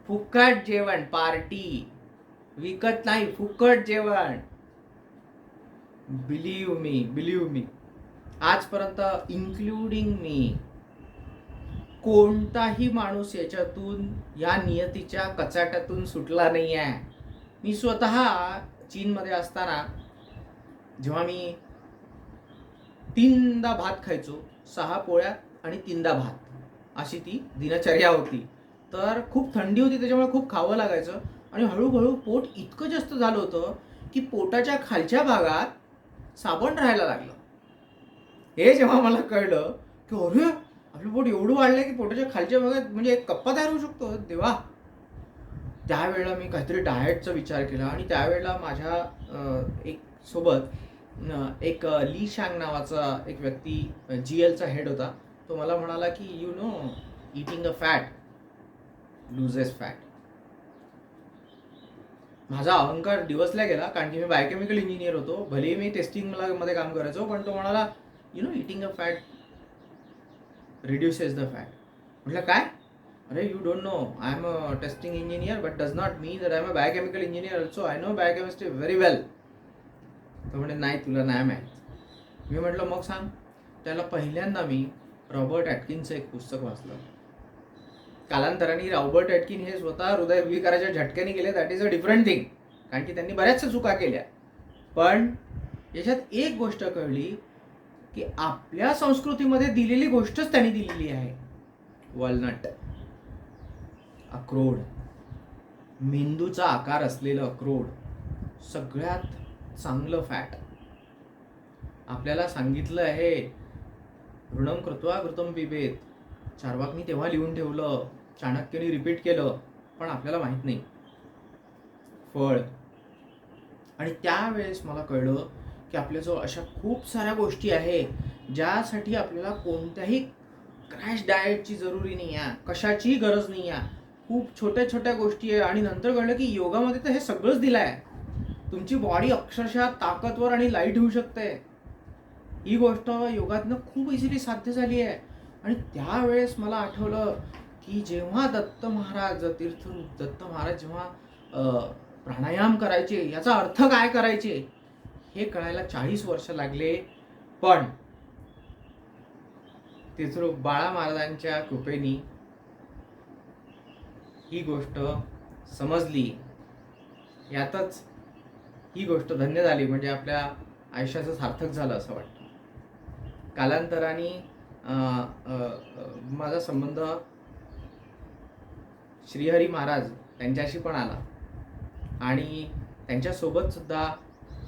फुकट जेवण, पार्टी विकत नाही, फुकट जेवण. बिलीव्ह मी, आजपर्यंत इन्क्लुडिंग मी, कोणताही माणूस याच्यातून, या नियतीच्या कचाट्यातून सुटला नाही आहे. मी स्वतः चीनमध्ये असताना जेव्हा मी 3दा भात खायचो, 6 पोळ्या आणि 3दा भात, अशी ती दिनचर्या होती. तर खूप थंडी होती, त्याच्यामुळे खूप खावं लागायचं. आणि हळूहळू पोट इतकं जास्त झालं होतं की पोटाच्या खालच्या भागात साबण राहायला लागलं. हे जेव्हा मला कळलं की अरे आपलं पोट एवढं वाढलंय की पोटाच्या खालच्या भागात म्हणजे एक कप्पा तयार होऊ शकतो, देवा. त्यावेळेला मी काहीतरी डाएटचा विचार केला आणि त्यावेळेला माझ्या एक सोबत एक ली शँग नावाचा एक व्यक्ती, GLचा हेड होता. तो मला म्हणाला की you know, eating a fat loses fat. माझा अहंकार दिवसला गेला, कारण की मी बायोकेमिकल इंजिनियर होतो, भलेही मी टेस्टिंग मध्ये काम करायचो. पण तो म्हणाला you know, eating a fat reduces the fat. म्हटलं काय, अरे you don't know, I am a testing engineer but does not mean that I am a biochemical engineer also, I know biochemistry very well. तो म्हणजे नाही, तुला नाही माहीत. मी म्हटलं मग सांग. त्याला पहिल्यांदा मी रॉबर्ट ॲटकिनचं एक पुस्तक वाचलं. कालांतराने रॉबर्ट ॲटकिन हे स्वतः हृदयविकाराच्या झटक्याने गेले, that is a different thing, कारण की त्यांनी बऱ्याचशा चुका केल्या. पण याच्यात एक गोष्ट कळली की आपल्या संस्कृतीमध्ये दिलेली गोष्टच त्यांनी दिलेली आहे. वॉलनट, अक्रोड, मेंदूचा आकार असलेलं अक्रोड, सगळ्यात चांगलं फॅट. आपल्याला सांगितलं आहे ऋणम कृत्वा घृतम पिबेत. चार्वाकनी तेव्हा लिहून ठेवलं, चाणक्याने रिपीट केलं, पण आपल्याला माहित नाही. फळ. आणि त्यावेळेस मला कळलं की आपल्याजवळ अशा खूप साऱ्या गोष्टी आहे ज्यासाठी आपल्याला कोणत्याही क्रॅश डाएटची जरुरी नाही आहे, कशाचीही गरज नाही आहे. खूप छोट्या छोट्या गोष्टी आहे. आणि नंतर कळलं की योगामध्ये तर हे सगळंच दिलं आहे. तुमची बॉडी अक्षरशः ताकदवर आणि लाईट होऊ शकते. ही गोष्ट योगातनं खूप इझिली साध्य झाली आहे. आणि त्यावेळेस मला आठवलं की जेव्हा दत्त महाराज तीर्थरूप दत्त महाराज जेव्हा प्राणायाम करायचे, याचा अर्थ काय करायचे हे कळायला 40 वर्ष लागले. पण तीर्थरूप बाळा महाराजांच्या कृपेने ही गोष्ट समजली. यातच ही गोष्ट धन्य झाली, म्हणजे आपल्या आयुष्याचं सार्थक झालं असं वाटतं. कालांतराने माझा संबंध श्रीहरी महाराज त्यांच्याशी पण आला. आणि त्यांच्यासोबत सुद्धा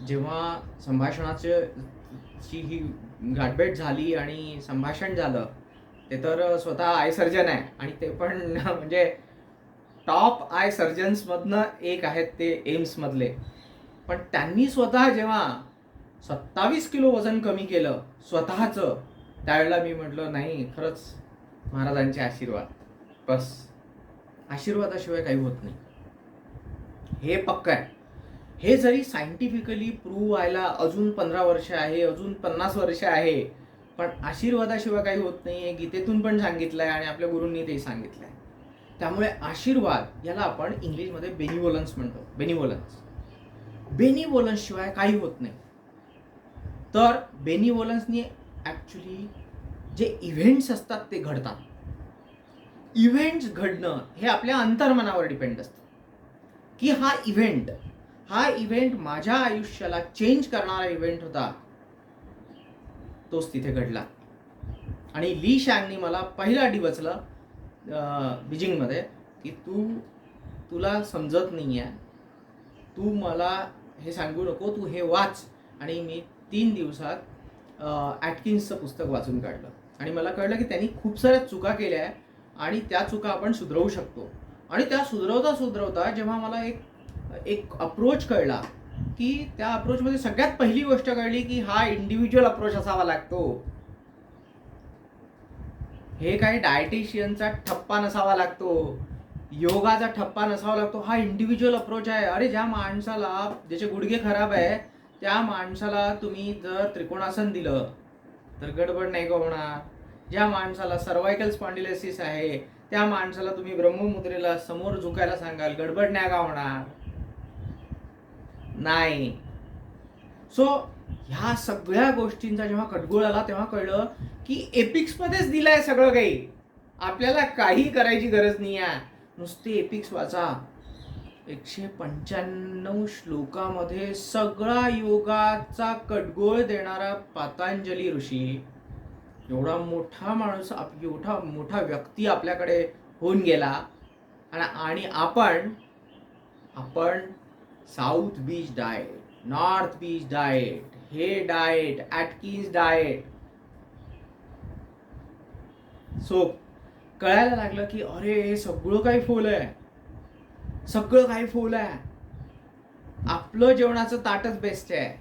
जेव्हा संभाषणाची ही गाठभेट झाली आणि संभाषण झालं, ते तर स्वतः आय सर्जन आहे. आणि ते पण म्हणजे टॉप आय सर्जन्समधनं एक आहेत ते एम्समधले. पण त्यांनी स्वतः जेव्हा 27 किलो वजन कमी केलं स्वतःचं, त्यावेळेला मी म्हटलं नाही, खरंच महाराजांचे आशीर्वाद, बस आशीर्वादाशिवाय काही होत नाही. हे पक्क आहे. हे जरी सायंटिफिकली प्रूव्ह व्हायला अजून 15 वर्ष आहे, अजून 50 वर्ष आहे, पण आशीर्वादाशिवाय काही होत नाही हे गीतेतून पण सांगितलं आहे आणि आपल्या गुरूंनी ते सांगितलं आहे. त्यामुळे आशीर्वाद याला आपण इंग्लिशमध्ये बेनिवोलन्स म्हणतो. बेनिवोलन्स शिवाय काही होत नाही. तर बेनिवोलन्सनी ॲक्च्युली जे इव्हेंट्स असतात ते घडतात. इव्हेंट्स घडणं हे आपल्या अंतर्मनावर डिपेंड असतं की हा इव्हेंट माझ्या आयुष्याला चेंज करणारा इव्हेंट होता, तोच तिथे घडला. आणि ली शँगनी मला पहिला डिवचलं बीजिंगमध्ये की तुला समजत नाही आहे, तू मला हे सांगू नको, तू हे वाच. आणि मी 3 दिवसात ॲटकिन्सचं पुस्तक वाचून काढलं. आणि मला कळलं की त्यांनी खूप साऱ्या चुका केल्या आहे आणि त्या चुका आपण सुधरवू शकतो. आणि त्या सुधरवता जेव्हा मला एक अप्रोच कळला, की त्या अप्रोचमध्ये सगळ्यात पहिली गोष्ट कळली की हा इंडिव्हिज्युअल अप्रोच असावा लागतो. हे काही डायटिशियनचा ठप्पा नसावा लागतो, योगाचा ठप्पा नसावा लागतो. हा इंडिव्हिज्युअल अप्रोच आहे. अरे ज्याचे गुडघे खराब आहे त्या माणसाला तुम्ही जर त्रिकोणासन दिलं तर गडबड नाही का होणार. ज्या माणसाला सर्वायकल स्पॉन्डिलोसिस आहे त्या माणसाला तुम्ही ब्रह्ममुद्रेला समोर झुकायला सांगाल, गडबड नाही का होणार. नाही. सो ह्या सगळ्या गोष्टींचा जेव्हा कटगोळ आला तेव्हा कळलं की एपिक्समध्येच दिलंय सगळं काही. आपल्याला काही करायची गरज नाही आहे, नुसते एपिक्स वाचा. 195 श्लोकामध्ये सगळा योगाचा कटगोळ देणारा पतंजली ऋषी, एवढा मोठा माणूस, एवढा मोठा व्यक्ती आपल्याकडे होऊन गेला. आणि आपण south beach diet, north beach diet, हे डाएट, ॲटकिन्स डाएट. सो कळायला लागलं की अरे हे सगळं काही फोल आहे. आपलं जेवणाचं ताटच बेस्ट आहे.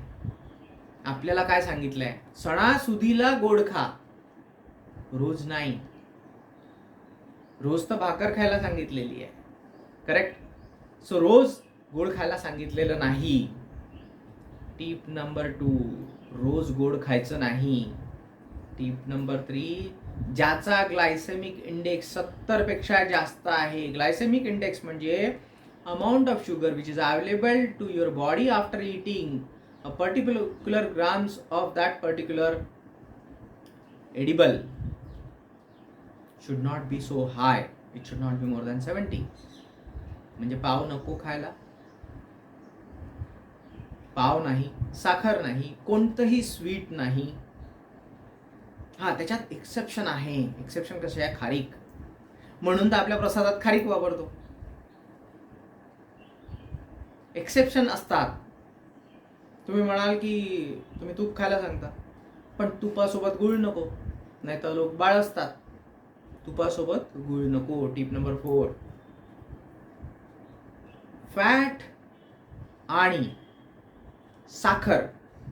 आपल्याला काय सांगितलंय, सणासुदीला गोड खा, रोज नाही. रोज तर भाकर खायला सांगितलेली आहे, करेक्ट. सो रोज गोड खायला सांगितलेलं नाही. टिप नंबर 2, रोज गोड खायचं नाही. टिप नंबर 3, ज्याचा ग्लायसेमिक इंडेक्स 70 पेक्षा जास्त आहे. ग्लायसेमिक इंडेक्स म्हणजे amount of sugar which is available to your body after eating a particular grams of that particular edible should not be so high. It should not be more than 70. म्हणजे पाव नको खायला, पाव नाही, साखर नाही, कोणतंही स्वीट नाही. हा, त्याच्यात एक्सेप्शन आहे. एक्सेप्शन कसे आहे, खारीक. म्हणून तर आपल्या प्रसादात खारीक वापरतो. एक्सेप्शन असतात. तुम्ही म्हणाल की तुम्ही तूप खायला सांगता, पण तुपासोबत गुळ नको, नाही तर लोक बाळ असतात. तुपासोबत गुळ नको. टिप नंबर 4, फॅट आणि साखर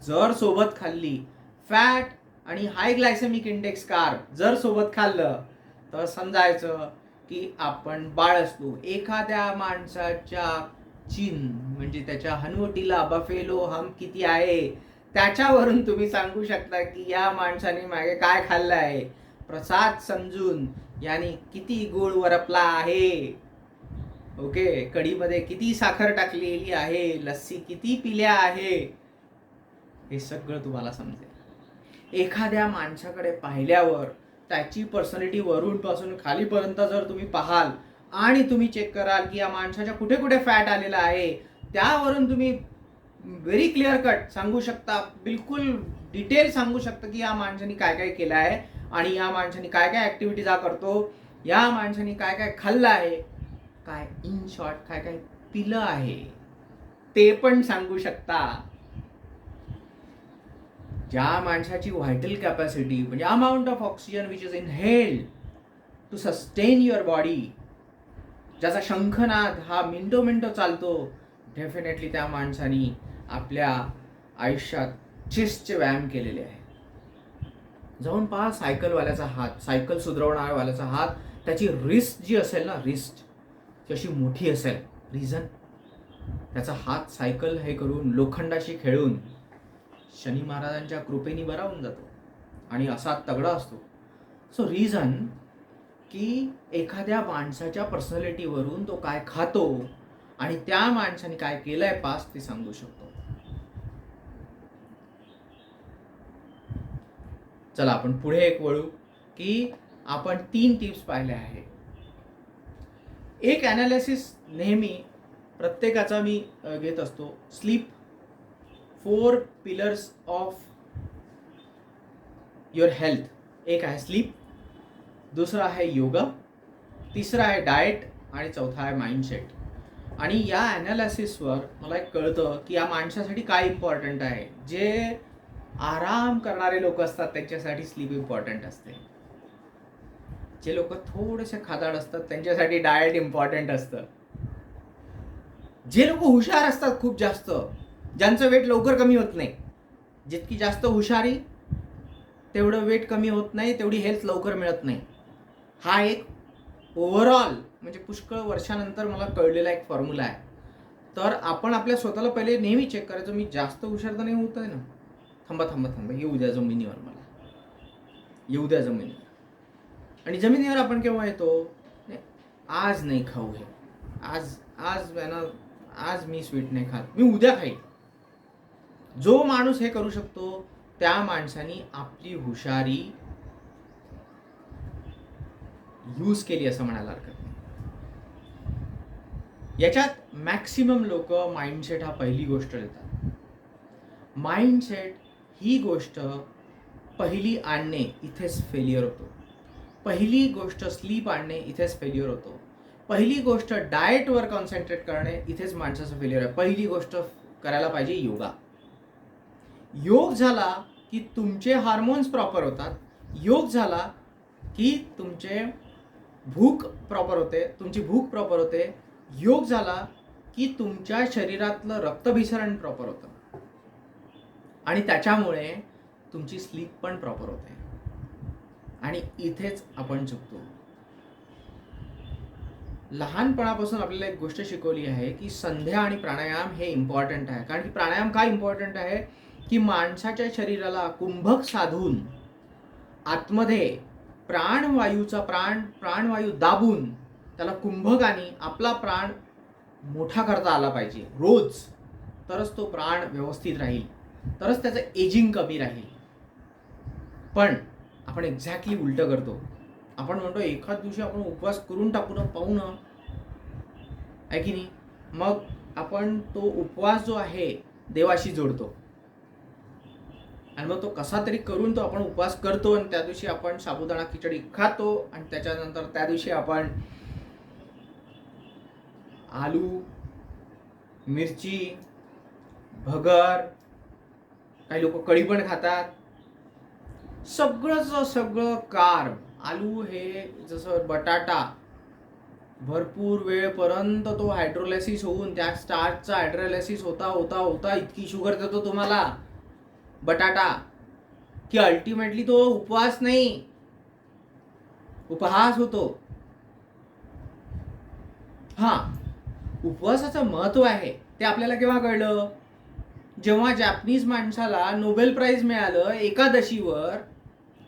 जर सोबत खाल्ली, फॅट आणि हाय ग्लायसेमिक इंडेक्स कार्ब जर सोबत खाल्लं तर समजायचं की आपण बाळ असतो. एखाद्या माणसाच्या चिन्ह म्हणजे त्याच्या हनुवटीला बफेलो हम किती आहे त्याच्यावरून तुम्ही सांगू शकता की या माणसाने मागे काय खाल्लं आहे. प्रसाद समजून याने किती गोड वरपला आहे, ओके, कढीमध्ये किती साखर टाकलेली आहे, लस्सी किती पिल्या आहे, हे सगळं तुम्हाला समजेल. एखाद्या माणसाकडे पाहिल्यावर त्याची पर्सनॅलिटी वरून पासून खालीपर्यंत जर तुम्ही पाहाल आणि तुम्ही चेक कराल की या माणसाच्या कुठे कुठे फॅट आलेला आहे, त्यावरून तुम्ही व्हेरी क्लिअर कट सांगू शकता, बिलकुल डिटेल सांगू शकता की या माणसाने काय काय केलं आहे आणि या माणसाने काय काय ऍक्टिव्हिटीज करतो, या माणसाने काय काय खाल्लं आहे, काय इन शॉर्ट काय काय पिलं आहे ते पण सांगू शकता. ज्या माणसाची व्हायटल कॅपॅसिटी म्हणजे amount of oxygen which is inhaled to sustain your body, ज्याचा शंखनाद हा मिनिटो मिनिटो चालतो, डेफिनेटली त्या माणसाने आपल्या आयुष्यात चेस्टचे व्यायाम केलेले आहे. जाऊन पहा सायकलवाल्याचा हात, सायकल सुधारवणाऱ्यावाल्याचा हात, त्याची रिस्ट जी असेल ना, रिस्ट ती अशी मोठी असेल. रिझन, त्याचा हात सायकल हे करून लोखंडाशी खेळून शनी महाराजांच्या कृपेने बरा होऊन जातो आणि असा तगडा असतो. सो रिझन की एखाद्या माणसाच्या पर्सनॅलिटीवरून तो काय खातो आणि त्या माणसाने काय केलंय पास ते सांगू शकतो. चला आपण पुढे एक वळू की आपण 3 टिप्स पाहिल्या आहे. एक ॲनालिसिस नेहमी प्रत्येकाचा मी घेत असतो. Sleep, 4 pillars of your health. एक आहे स्लीप, दुसरा आहे योगा, तिसरा आहे डाएट आणि चौथा आहे माइंडसेट. आणि या ॲनालिसिसवर मला एक कळतं की या माणसासाठी काय इम्पॉर्टंट आहे. जे आराम करणारे लोक असतात त्यांच्यासाठी स्लीप इम्पॉर्टंट असते. जे लोक थोडेसे खादाड असतात त्यांच्यासाठी डाएट इम्पॉर्टंट असतं. जे लोक हुशार असतात खूप जास्त, ज्यांचं वेट लवकर कमी होत नाही, जितकी जास्त हुशारी तेवढं वेट कमी होत नाही, तेवढी हेल्थ लवकर मिळत नाही. हा एक ओव्हरऑल म्हणजे पुष्कळ वर्षानंतर मला कळलेला एक फॉर्म्युला आहे. तर आपण आपल्या स्वतःला पहिले नेहमी चेक करायचं, मी जास्त हुशार तर नाही होत आहे ना, थांबा थांबा थांबा, येऊ द्या जमिनीवर, मला येऊ द्या जमिनीवर. आणि जमिनीवर आपण केव्हा येतो, आज नाही खाऊ हे, आज आज आज मी स्वीट नाही खात, मी उद्या खाईन. जो माणूस हे करू शकतो त्या माणसाने आपली हुशारी यूज केली असं म्हणायला हरकत नाही. याच्यात मॅक्सिमम लोक माइंडसेट हा पहिली गोष्ट देतात. माइंडसेट ही गोष्ट पहिली आणणे इथेच फेल्युअर होतो. पहिली गोष्ट स्लीप आणणे इथेच फेल्युअर होतो. पहिली गोष्ट डाएटवर कॉन्सन्ट्रेट करणे इथेच माणसाचं फेल्युअर आहे. पहिली गोष्ट करायला पाहिजे योगा. योग झाला की तुमचे हार्मोन्स प्रॉपर होतात. योग झाला की तुमचे भूक प्रॉपर होते, तुमची भूक प्रॉपर होते. योग झाला की तुमच्या शरीरातलं रक्तभिसरण प्रॉपर होतं आणि त्याच्यामुळे तुमची स्लीप पण प्रॉपर होते. आणि इथेच आपण चुकतो. लहानपणापासून आपल्याला एक गोष्ट शिकवली आहे की संध्या आणि प्राणायाम हे इम्पॉर्टंट आहे. कारण की प्राणायाम का इम्पॉर्टंट आहे की माणसाच्या शरीराला कुंभक साधून आतमध्ये प्राणवायू दाबून त्याला कुंभकाने आपला प्राण मोठा करता आला पाहिजे रोज, तरच तो प्राण व्यवस्थित राहील, तरच त्याचं एजिंग कमी राहील. पण आपण एक्झॅक्टली उलटं करतो. आपण म्हणतो एखाद दिवशी आपण उपवास करून टाकू ना, पाहू ना, आहे की नाही. मग आपण तो उपवास जो आहे देवाशी जोडतो आणि मग तो कसा तरी करून तो आपण उपवास करतो आणि त्या दिवशी आपण साबुदाणा खिचडी खातो आणि त्याच्यानंतर त्या दिवशी आपण आलू, मिरची, भगर, काही लोक कढी पण खातात. सगळं कार्ब. आलू हे जसं बटाटा भरपूर वेळपर्यंत तो हायड्रोलायसिस होऊन त्या स्टार्चचा हायड्रोलायसिस होता इतकी शुगर देतो तुम्हाला बटाटा. की अल्टिमेटली तो उपवास नाही, उपहास होतो. हा, उपवासाचं महत्व आहे ते आपल्याला केव्हा कळलं? जेव्हा जॅपनीज माणसाला नोबेल प्राइज मिळालं एकादशीवर.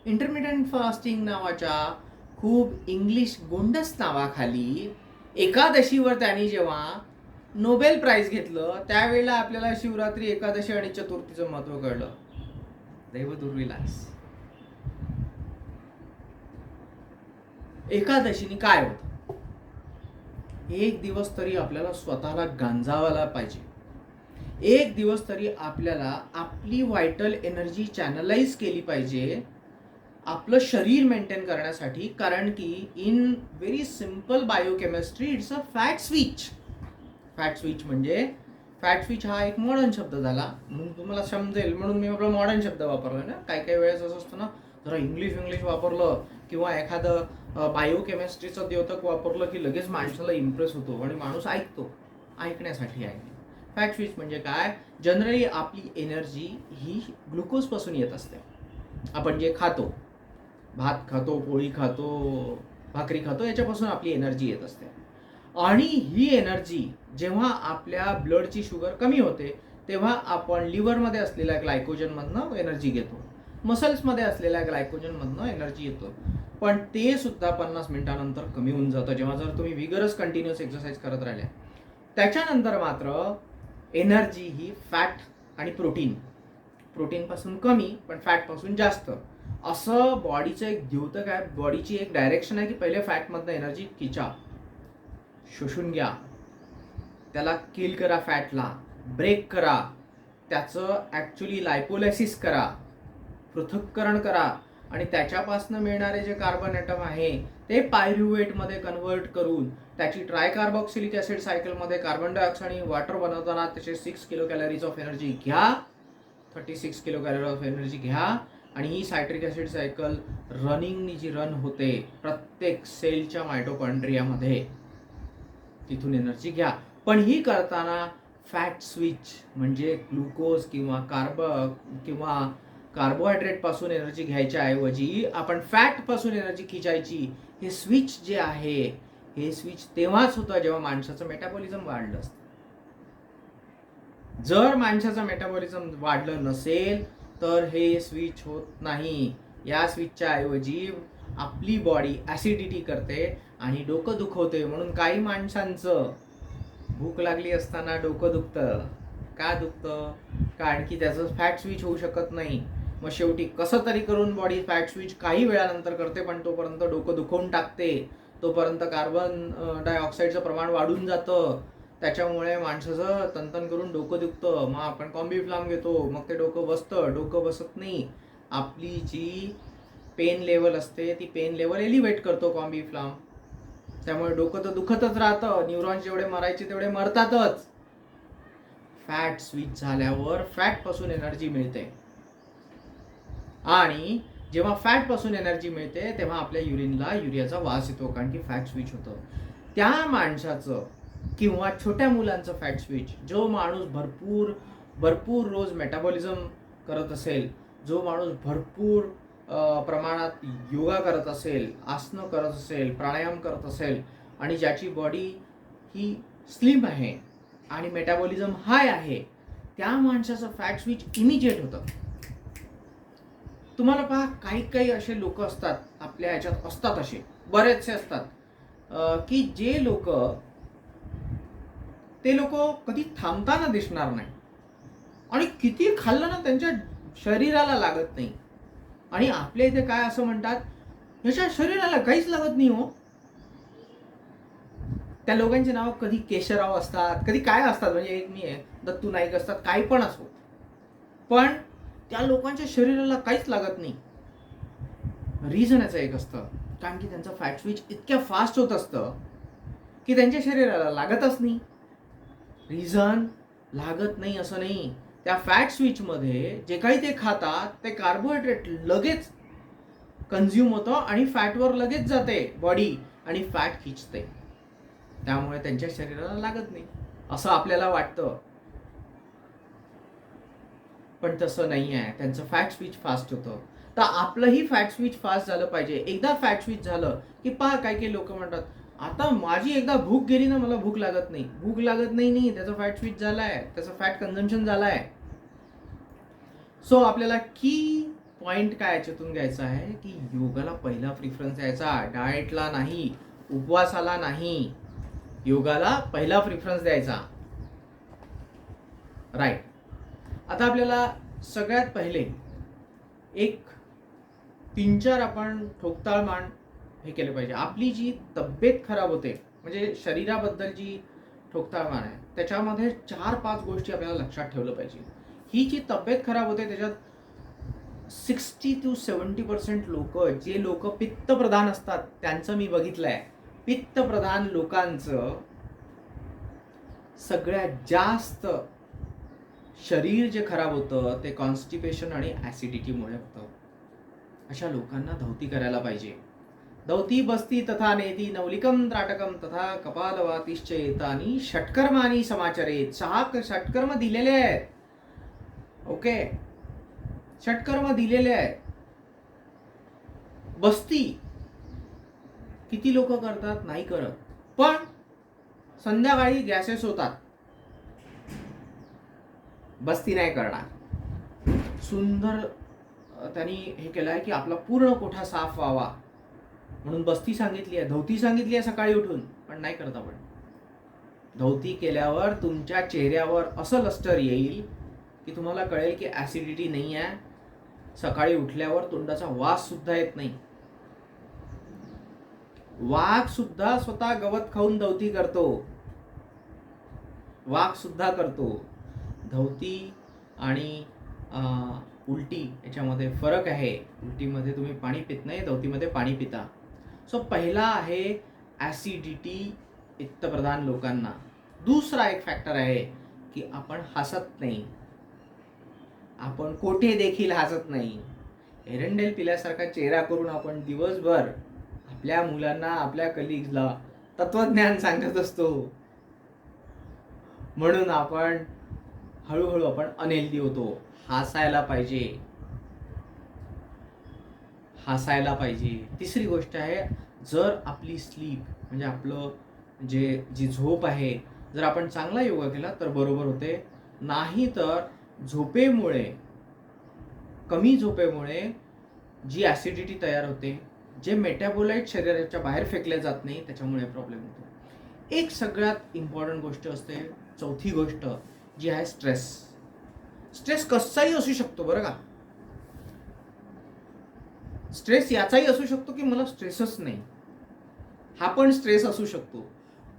इंटरमिडियंट फास्टिंग नावाच्या खूप इंग्लिश गोंडस नावाखाली एकादशीवर त्यांनी जेव्हा नोबेल प्राइज घेतलं, त्यावेळेला आपल्याला शिवरात्री, एकादशी आणि चतुर्थीचं महत्व कळलं. दैव दुर्विलास. एकादशीने काय होतं? एक दिवस तरी आपल्याला स्वतःला गांजावायला पाहिजे. एक दिवस तरी आपल्याला आपली व्हायटल एनर्जी चॅनलाइज केली पाहिजे आपलं शरीर मेंटेन करण्यासाठी. कारण की in very simple biochemistry it's a fat switch. Fat switch म्हणजे, फॅट स्विच हा एक मॉडर्न शब्द झाला म्हणून तुम्हाला समजेल म्हणून मी आपला मॉडर्न शब्द वापरला ना. काही वेळेस असं असतं ना, जरा इंग्लिश वापरलं किंवा एखादं बायोकेमिस्ट्रीचं द्योतक वापरलं की लगेच माणसाला इम्प्रेस होतो आणि माणूस ऐकतो. ऐकण्यासाठी आहे. फॅट स्विच म्हणजे काय? जनरली आपली एनर्जी ही ग्लुकोजपासून येत असते. आपण जे खातो, भात खातो, पोळी खातो, भाकरी खातो, याच्यापासून आपली एनर्जी येत असते. आणि ही एनर्जी जेव्हा आपल्या ब्लडची शुगर कमी होते तेव्हा आपण लिव्हरमध्ये असलेल्या ग्लायकोजनमधनं एनर्जी घेतो, मसल्समध्ये असलेल्या ग्लायकोजनमधनं एनर्जी येतो. पण ते सुद्धा 50 मिनिटानंतर कमी होऊन जातं जेव्हा जर तुम्ही विगरस कंटिन्युअस एक्सरसाइज करत राहिल्या. त्याच्यानंतर मात्र एनर्जी ही फॅट आणि प्रोटीनपासून कमी पण फॅटपासून जास्त, असं बॉडीचं एक द्योतक आहे. बॉडीची एक डायरेक्शन आहे की पहिले फॅटमधनं एनर्जी खिचा, शोषून घ्या, त्याला किल करा, फॅटला ब्रेक करा, त्याचं ॲक्च्युली लायपोलायसिस करा, पृथक्करण करा आणि त्याच्यापासून मिळणारे जे कार्बन ॲटम आहे ते पायरुवेटमध्ये कन्व्हर्ट करून त्याची ट्रायकार्बॉक्सिलिक ॲसिड सायकलमध्ये कार्बन डायऑक्साईड आणि वॉटर बनवताना त्याचे 6 किलो कॅलरीज ऑफ एनर्जी घ्या, 36 किलो कॅलरी ऑफ एनर्जी घ्या. आणि ही सायट्रिक ॲसिड सायकल रनिंगनी जी रन होते प्रत्येक सेलच्या मायटोकॉन्ड्रियामध्ये, तिथून एनर्जी घ्या. पण ही करताना फॅट स्विच म्हणजे ग्लुकोज किंवा कार्बोहायड्रेट पासून एनर्जी घ्यायच्या ऐवजी आपण फॅट पासून एनर्जी खिचायची. हे स्विच जे आहे, हे स्विच तेव्हाच होतं जेव्हा माणसाचं मेटाबॉलिझम वाढलं असतं. जर माणसाचं मेटाबॉलिझम वाढलं नसेल तर हे स्विच होत नाही. या स्विचच्या ऐवजी आपली बॉडी ॲसिडिटी करते आणि डोकं दुखवते. म्हणून काही माणसांचं भूक लागली असताना डोकं दुखतं. का दुखतं? कारण की त्याचं फॅट स्विच होऊ शकत नाही. मग शेवटी कसं तरी करून बॉडी फॅट स्विच काही वेळानंतर करते, पण तोपर्यंत डोकं दुखवून टाकते, तोपर्यंत कार्बन डायऑक्साईडचं प्रमाण वाढून जातं. त्याच्यामुळे माणसाचं तनतन करून डोकं दुखतं. मग आपण कॉम्बीफ्लाम घेतो, मग ते डोकं बसतं. डोकं बसत नाही, आपली जी पेन लेवल असते ती पेन लेवल एलिव्हेट करतो कॉम्बीफ्लाम. त्यामुळे डोकं तर दुखतच राहतं. न्यूरॉन्स जेवढे मरायचे तेवढे मरतातच. फॅट स्विच झाल्यावर फॅटपासून एनर्जी मिळते आणि जेव्हा फॅटपासून एनर्जी मिळते तेव्हा आपल्या युरिनला युरियाचा वास येतो, कारण की फॅट स्विच होतं. त्या माणसाचं किंवा छोट्या मुलांचं फॅट स्विच, जो माणूस भरपूर रोज मेटाबॉलिझम करत असेल, जो माणूस भरपूर प्रमाणात योगा करत असेल, आसनं करत असेल, प्राणायाम करत असेल आणि ज्याची बॉडी ही स्लिम आहे आणि मेटाबॉलिझम हाय आहे, त्या माणसाचं फॅट स्विच इमिजिएट होतं. तुम्हाला पहा, काही असे लोक असतात आपल्या ह्याच्यात, असतात असे बरेचसे असतात की जे लोक कधी थांबताना दिसणार नाही आणि किती खाल्लं ना त्यांच्या शरीराला लागत नाही. आणि आपल्या इथे काय असं म्हणतात, ह्याच्या शरीराला काहीच लागत नाही हो. त्या लोकांचे नाव कधी केशवराव असतात, कधी काय असतात, म्हणजे एक मी आहे दत्तू नाईक असतात, काही पण असो, पण त्या लोकांच्या शरीराला काहीच लागत नाही. रिझन याचं एक असतं, कारण की त्यांचं फॅट स्विच इतक्या फास्ट होत असतं की त्यांच्या शरीराला लागतच नाही. रिझन लागत नाही असं नाही, त्या फॅट स्विचमध्ये जे काही ते खातात ते कार्बोहायड्रेट लगेच कन्झ्युम होतं आणि फॅटवर लगेच जाते बॉडी आणि फॅट खिचते. त्यामुळे त्यांच्या शरीराला लागत नाही असं आपल्याला वाटतं. पण तसं नाही आहे, त्यांचं फॅट स्विच फास्ट होतं. तर आपलंही फॅट स्विच फास्ट झालं पाहिजे. एकदा फॅट स्विच झालं की पहा काही काही लोक म्हणतात आता माझी एकदा भूक गेली ना मला भूक लागत नाही. भूक लागत नाही, त्याचा फॅट स्विच झालाय, त्याचं फॅट कन्झम्पशन झालाय. सो आपल्याला की पॉइंट काय याच्यातून घ्यायचा आहे की योगाला पहिला प्रिफरन्स द्यायचा, डाएटला नाही, उपवासाला नाही, योगाला पहिला प्रिफरन्स द्यायचा. राईट. आता आपल्याला सगळ्यात पहिले एक 3-4 आपण ठोकताळ मान हे केलं पाहिजे. आपली जी तब्येत खराब होते म्हणजे शरीराबद्दल जी ठोकताळ मान आहे त्याच्यामध्ये 4-5 गोष्टी आपल्याला लक्षात ठेवलं पाहिजे. ही जी तब्येत खराब होते त्याच्यात 60 to 70% लोक, जे लोक पित्तप्रधान असतात त्यांचं मी बघितलंय. पित्तप्रधान लोकांचं सगळ्यात जास्त शरीर जे खराब होतं ते कॉन्स्टिपेशन आणि ऍसिडिटीमुळे होतं. अशा लोकांना धौती करायला पाहिजे. धौती बसती तथा नेती नवलिकम त्राटकम तथा कपालवातिश्च येतानी षटकर्मानी समाचरेत. 6 षटकर्म दिलेले आहेत. ओके, षटकर्म दिलेले आहेत. बसती किती लोक करतात? नाही करत. पण संध्याकाळी गॅसेस होतात, बसती नाही करणार. सुंदर त्यांनी हे केलं आहे की आपला पूर्ण कोठा साफ व्हावा म्हणून बसती सांगितली आहे, धौती सांगितली आहे सकाळी उठून, पण नाही करत आपण. धौती केल्यावर तुमच्या चेहऱ्यावर असं लस्टर येईल की तुम्हाला कळेल की ऍसिडिटी नाही आहे. सकाळी उठल्यावर तोंडाचा वास सुद्धा येत नाही. वाघ सुद्धा स्वतः गवत खाऊन धौती करतो. वाघ सुद्धा करतो. धौती आणि उलटी याच्यामध्ये फरक आहे. उलटीमध्ये तुम्ही पाणी पित नाही, धौतीमध्ये पाणी पिता. सो पहिला आहे ऍसिडिटी पित्तप्रधान लोकांना. दुसरा एक फॅक्टर आहे की आपण हसत नाही, आपण कोठे देखील हसत नाही. एरंडेल पिल्यासारखा चेहरा करून आपण दिवसभर आपल्या मुलांना, आपल्या कलिग्सला तत्वज्ञान सांगत असतो. म्हणून आपण हळूहळू आपण अनहेल्दी होतो. हसायला पाहिजे, हसायला पाहिजे. तिसरी गोष्ट आहे, जर आपली स्लीप म्हणजे आपलं जी झोप आहे, जर आपण चांगला योगा केला तर बरोबर होते. नाही तर झोपेमुळे, कमी झोपेमुळे जी ऍसिडिटी तयार होते, जे मेटाबोलाइट शरीराच्या बाहेर फेकले जात नाही, त्याच्यामुळे प्रॉब्लेम होतो. एक सगळ्यात इम्पॉर्टंट गोष्ट असते, चौथी गोष्ट जी आहे स्ट्रेस. स्ट्रेस कसाही असू शकतो बरं का. स्ट्रेस याचाही असू शकतो की मला स्ट्रेसच नाही, हा पण स्ट्रेस असू शकतो.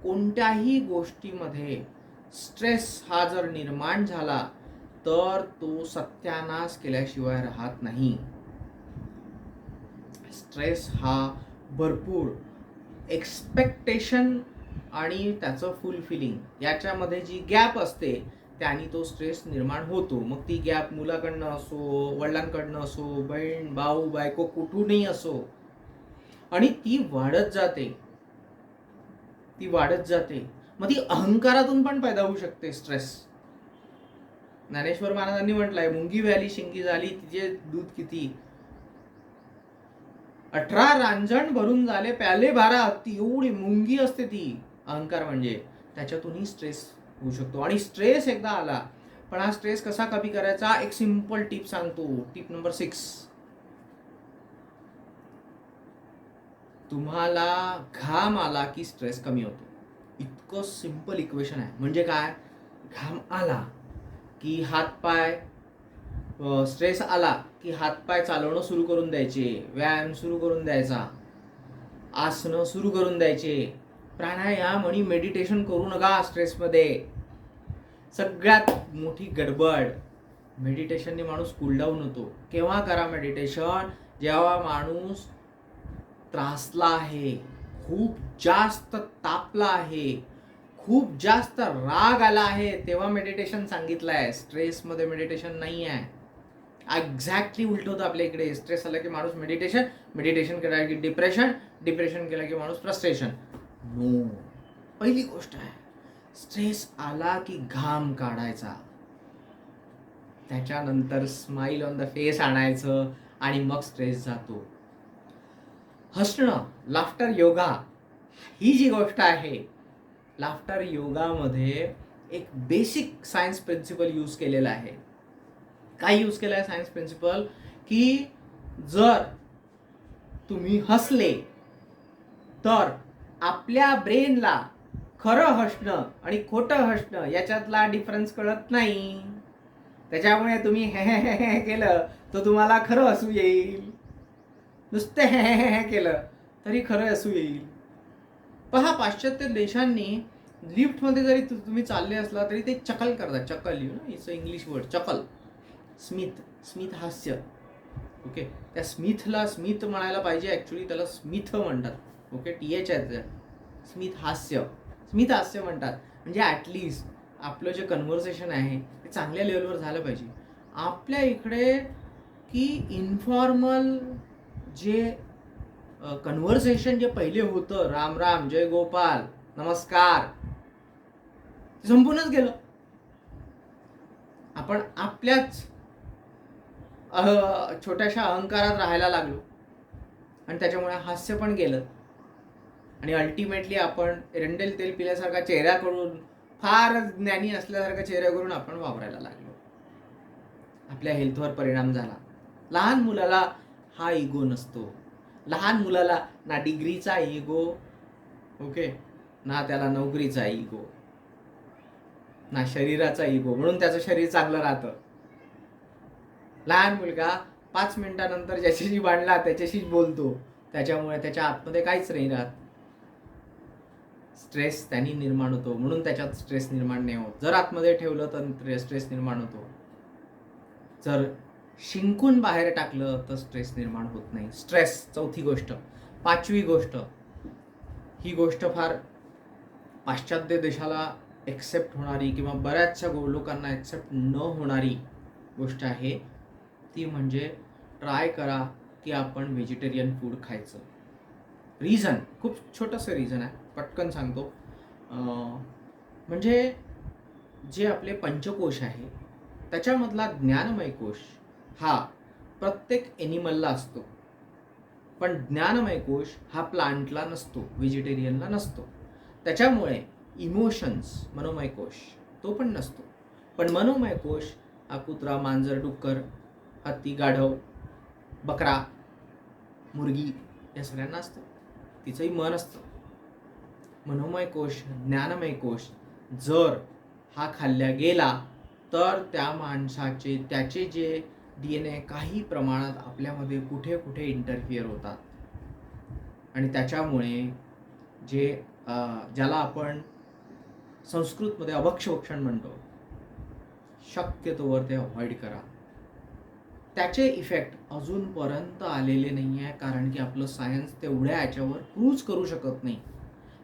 कोणत्याही गोष्टीमध्ये स्ट्रेस हा जर निर्माण झाला तर तो सत्यानाश केल्याशिवाय राहत नाही. स्ट्रेस हा भरपूर एक्सपेक्टेशन आणि त्याचं फुलफिलिंग याच्यामध्ये जी गॅप असते त्याने तो स्ट्रेस निर्माण होतो. मग ती गॅप मुलाकडनं असो, वडिलांकडनं असो, बहीण, भाऊ, बायको, कुठूनही असो, आणि ती वाढत जाते, ती वाढत जाते. मग ती अहंकारातून पण पैदा होऊ शकते स्ट्रेस. ज्ञानेश्वर महाराजांनी म्हटलंय, मुंगी व्याली शिंगी झाली तिचे दूध किती, 18 रांजण भरून झाले प्याले 12 हत्ती. एवढी मुंगी असते ती अहंकार म्हणजे. त्याच्यातूनही स्ट्रेस होऊ शकतो. आणि स्ट्रेस एकदा आला, पण हा स्ट्रेस कसा कमी करायचा, एक सिंपल टिप सांगतो. Tip number 6. तुम्हाला घाम आला की स्ट्रेस कमी होतो. इतकं सिंपल इक्वेशन आहे. म्हणजे काय, घाम आला की हातपाय, स्ट्रेस आला की हातपाय चालवणं सुरू करून द्यायचे, व्यायाम सुरू करून द्यायचा, आसनं सुरू करून द्यायचे, प्राणायाम आणि मेडिटेशन करू नका स्ट्रेसमध्ये. सगळ्यात मोठी गडबड, मेडिटेशनने माणूस कूलडाऊन होतो. केव्हा करा मेडिटेशन, जेव्हा माणूस त्रासला आहे, खूप जास्त तापला आहे, खूप जास्त राग आला आहे, तेव्हा मेडिटेशन सांगितलं आहे. स्ट्रेसमध्ये मेडिटेशन नाही आहे. एक्झॅक्टली उलट होतं आपल्या इकडे. स्ट्रेस आला की माणूस मेडिटेशन, मेडिटेशन केला की डिप्रेशन, डिप्रेशन केला की माणूस फ्रस्ट्रेशन. नो. पहिली गोष्ट आहे, स्ट्रेस आला की घाम काढायचा. त्याच्यानंतर स्माईल ऑन द फेस आणायचं आणि मग स्ट्रेस जातो. हसणं, लाफ्टर योगा ही जी गोष्ट आहे, लाफ्टर योगामध्ये एक बेसिक सायन्स प्रिन्सिपल यूज केलेला आहे. काय यूज केलं आहे सायन्स प्रिन्सिपल? की जर तुम्ही हसले तर आपल्या ब्रेनला खरं हसणं आणि खोटं हसणं याच्यातला डिफरन्स कळत नाही. त्याच्यामुळे तुम्ही हे केलं तर तुम्हाला खरं हसू येईल. नुसते हे केलं तरी खरं हसू येईल. पहा, पाश्चात्य देशांनी लिफ्टमध्ये जरी तुम्ही चालले असला तरी ते चकल करतात. चकल, इट्स अ इंग्लिश वर्ड, चकल. स्मित हास्य. ओके, त्या स्मिथला स्मिथ म्हणायला पाहिजे, ॲक्च्युली त्याला स्मिथ म्हणतात. ओके, TH आहे, स्मित हास्य म्हणतात. म्हणजे ॲटलिस्ट आपलं जे कन्व्हर्सेशन आहे ते चांगल्या लेवलवर झालं पाहिजे. आपल्या इकडे की इन्फॉर्मल जे कन्व्हर्सेशन जे पहिले होतं, राम राम, जय गोपाल, नमस्कार, ते संपूनच गेलं. आपण आपल्याच छोट्याशा अहंकारात राहायला लागलो आणि त्याच्यामुळे हास्य पण गेलं आणि अल्टिमेटली आपण एरंडेल तेल पिल्यासारखा चेहरा करून, फार ज्ञानी असल्यासारखा चेहरा करून आपण वापरायला लागलो. आपल्या हेल्थवर परिणाम झाला. लहान मुलाला हा इगो नसतो. लहान मुलाला ना डिग्रीचा इगो, ओके, ना त्याला नोकरीचा इगो, ना शरीराचा इगो, म्हणून त्याचं शरीर चांगलं राहतं. लहान मुलगा 5 मिनिटानंतर ज्याच्याशी भांडला त्याच्याशीच बोलतो. त्याच्यामुळे त्याच्या आतमध्ये काहीच नाही राहत. स्ट्रेस त्यांनी निर्माण होतो, म्हणून त्याच्यात स्ट्रेस निर्माण नाही होत. जर आतमध्ये ठेवलं तर स्ट्रेस निर्माण होतो. जर शिंकून बाहेर टाकलं तर स्ट्रेस निर्माण होत नाही. स्ट्रेस, चौथी गोष्ट. 5वी गोष्ट, ही गोष्ट फार पाश्चात्य देशाला एक्सेप्ट होणारी किंवा बऱ्याचशा लोकांना एक्सेप्ट न होणारी गोष्ट आहे. ती म्हणजे ट्राय करा की आपण व्हेजिटेरियन फूड खायचं. रिझन खूप छोटंसं रिझन आहे, पटकन सांगतो. म्हणजे जे आपले पंचकोश आहे त्याच्यामधला ज्ञानमय कोश हा प्रत्येक ॲनिमलला असतो, पण ज्ञानमय कोश हा प्लांटला नसतो, व्हेजिटेरियनला नसतो. त्याच्यामुळे इमोशन्स, मनोमय कोश, तो पण नसतो. पण मनोमय कोश हा कुत्रा, मांजर, डुक्कर, हत्ती, गाढव, बकरा, मुर्गी या सगळ्यांना असतं. तिचंही मन असतं. मनोमय कोश, ज्ञानमय कोश जर हा खाल्ल्या गेला तर त्या माणसाचे, त्याचे जे DNA काही प्रमाणात आपल्यामध्ये कुठे कुठे इंटरफिअर होतात आणि त्याच्यामुळे जे ज्याला आपण संस्कृतमध्ये अभक्षभक्षण म्हणतो, शक्यतोवर ते अवॉइड करा. त्याचे इफेक्ट अजूनपर्यंत आलेले नाही आहे, कारण की आपलं सायन्स तेवढ्या याच्यावर प्रूव्ह करू शकत नाही.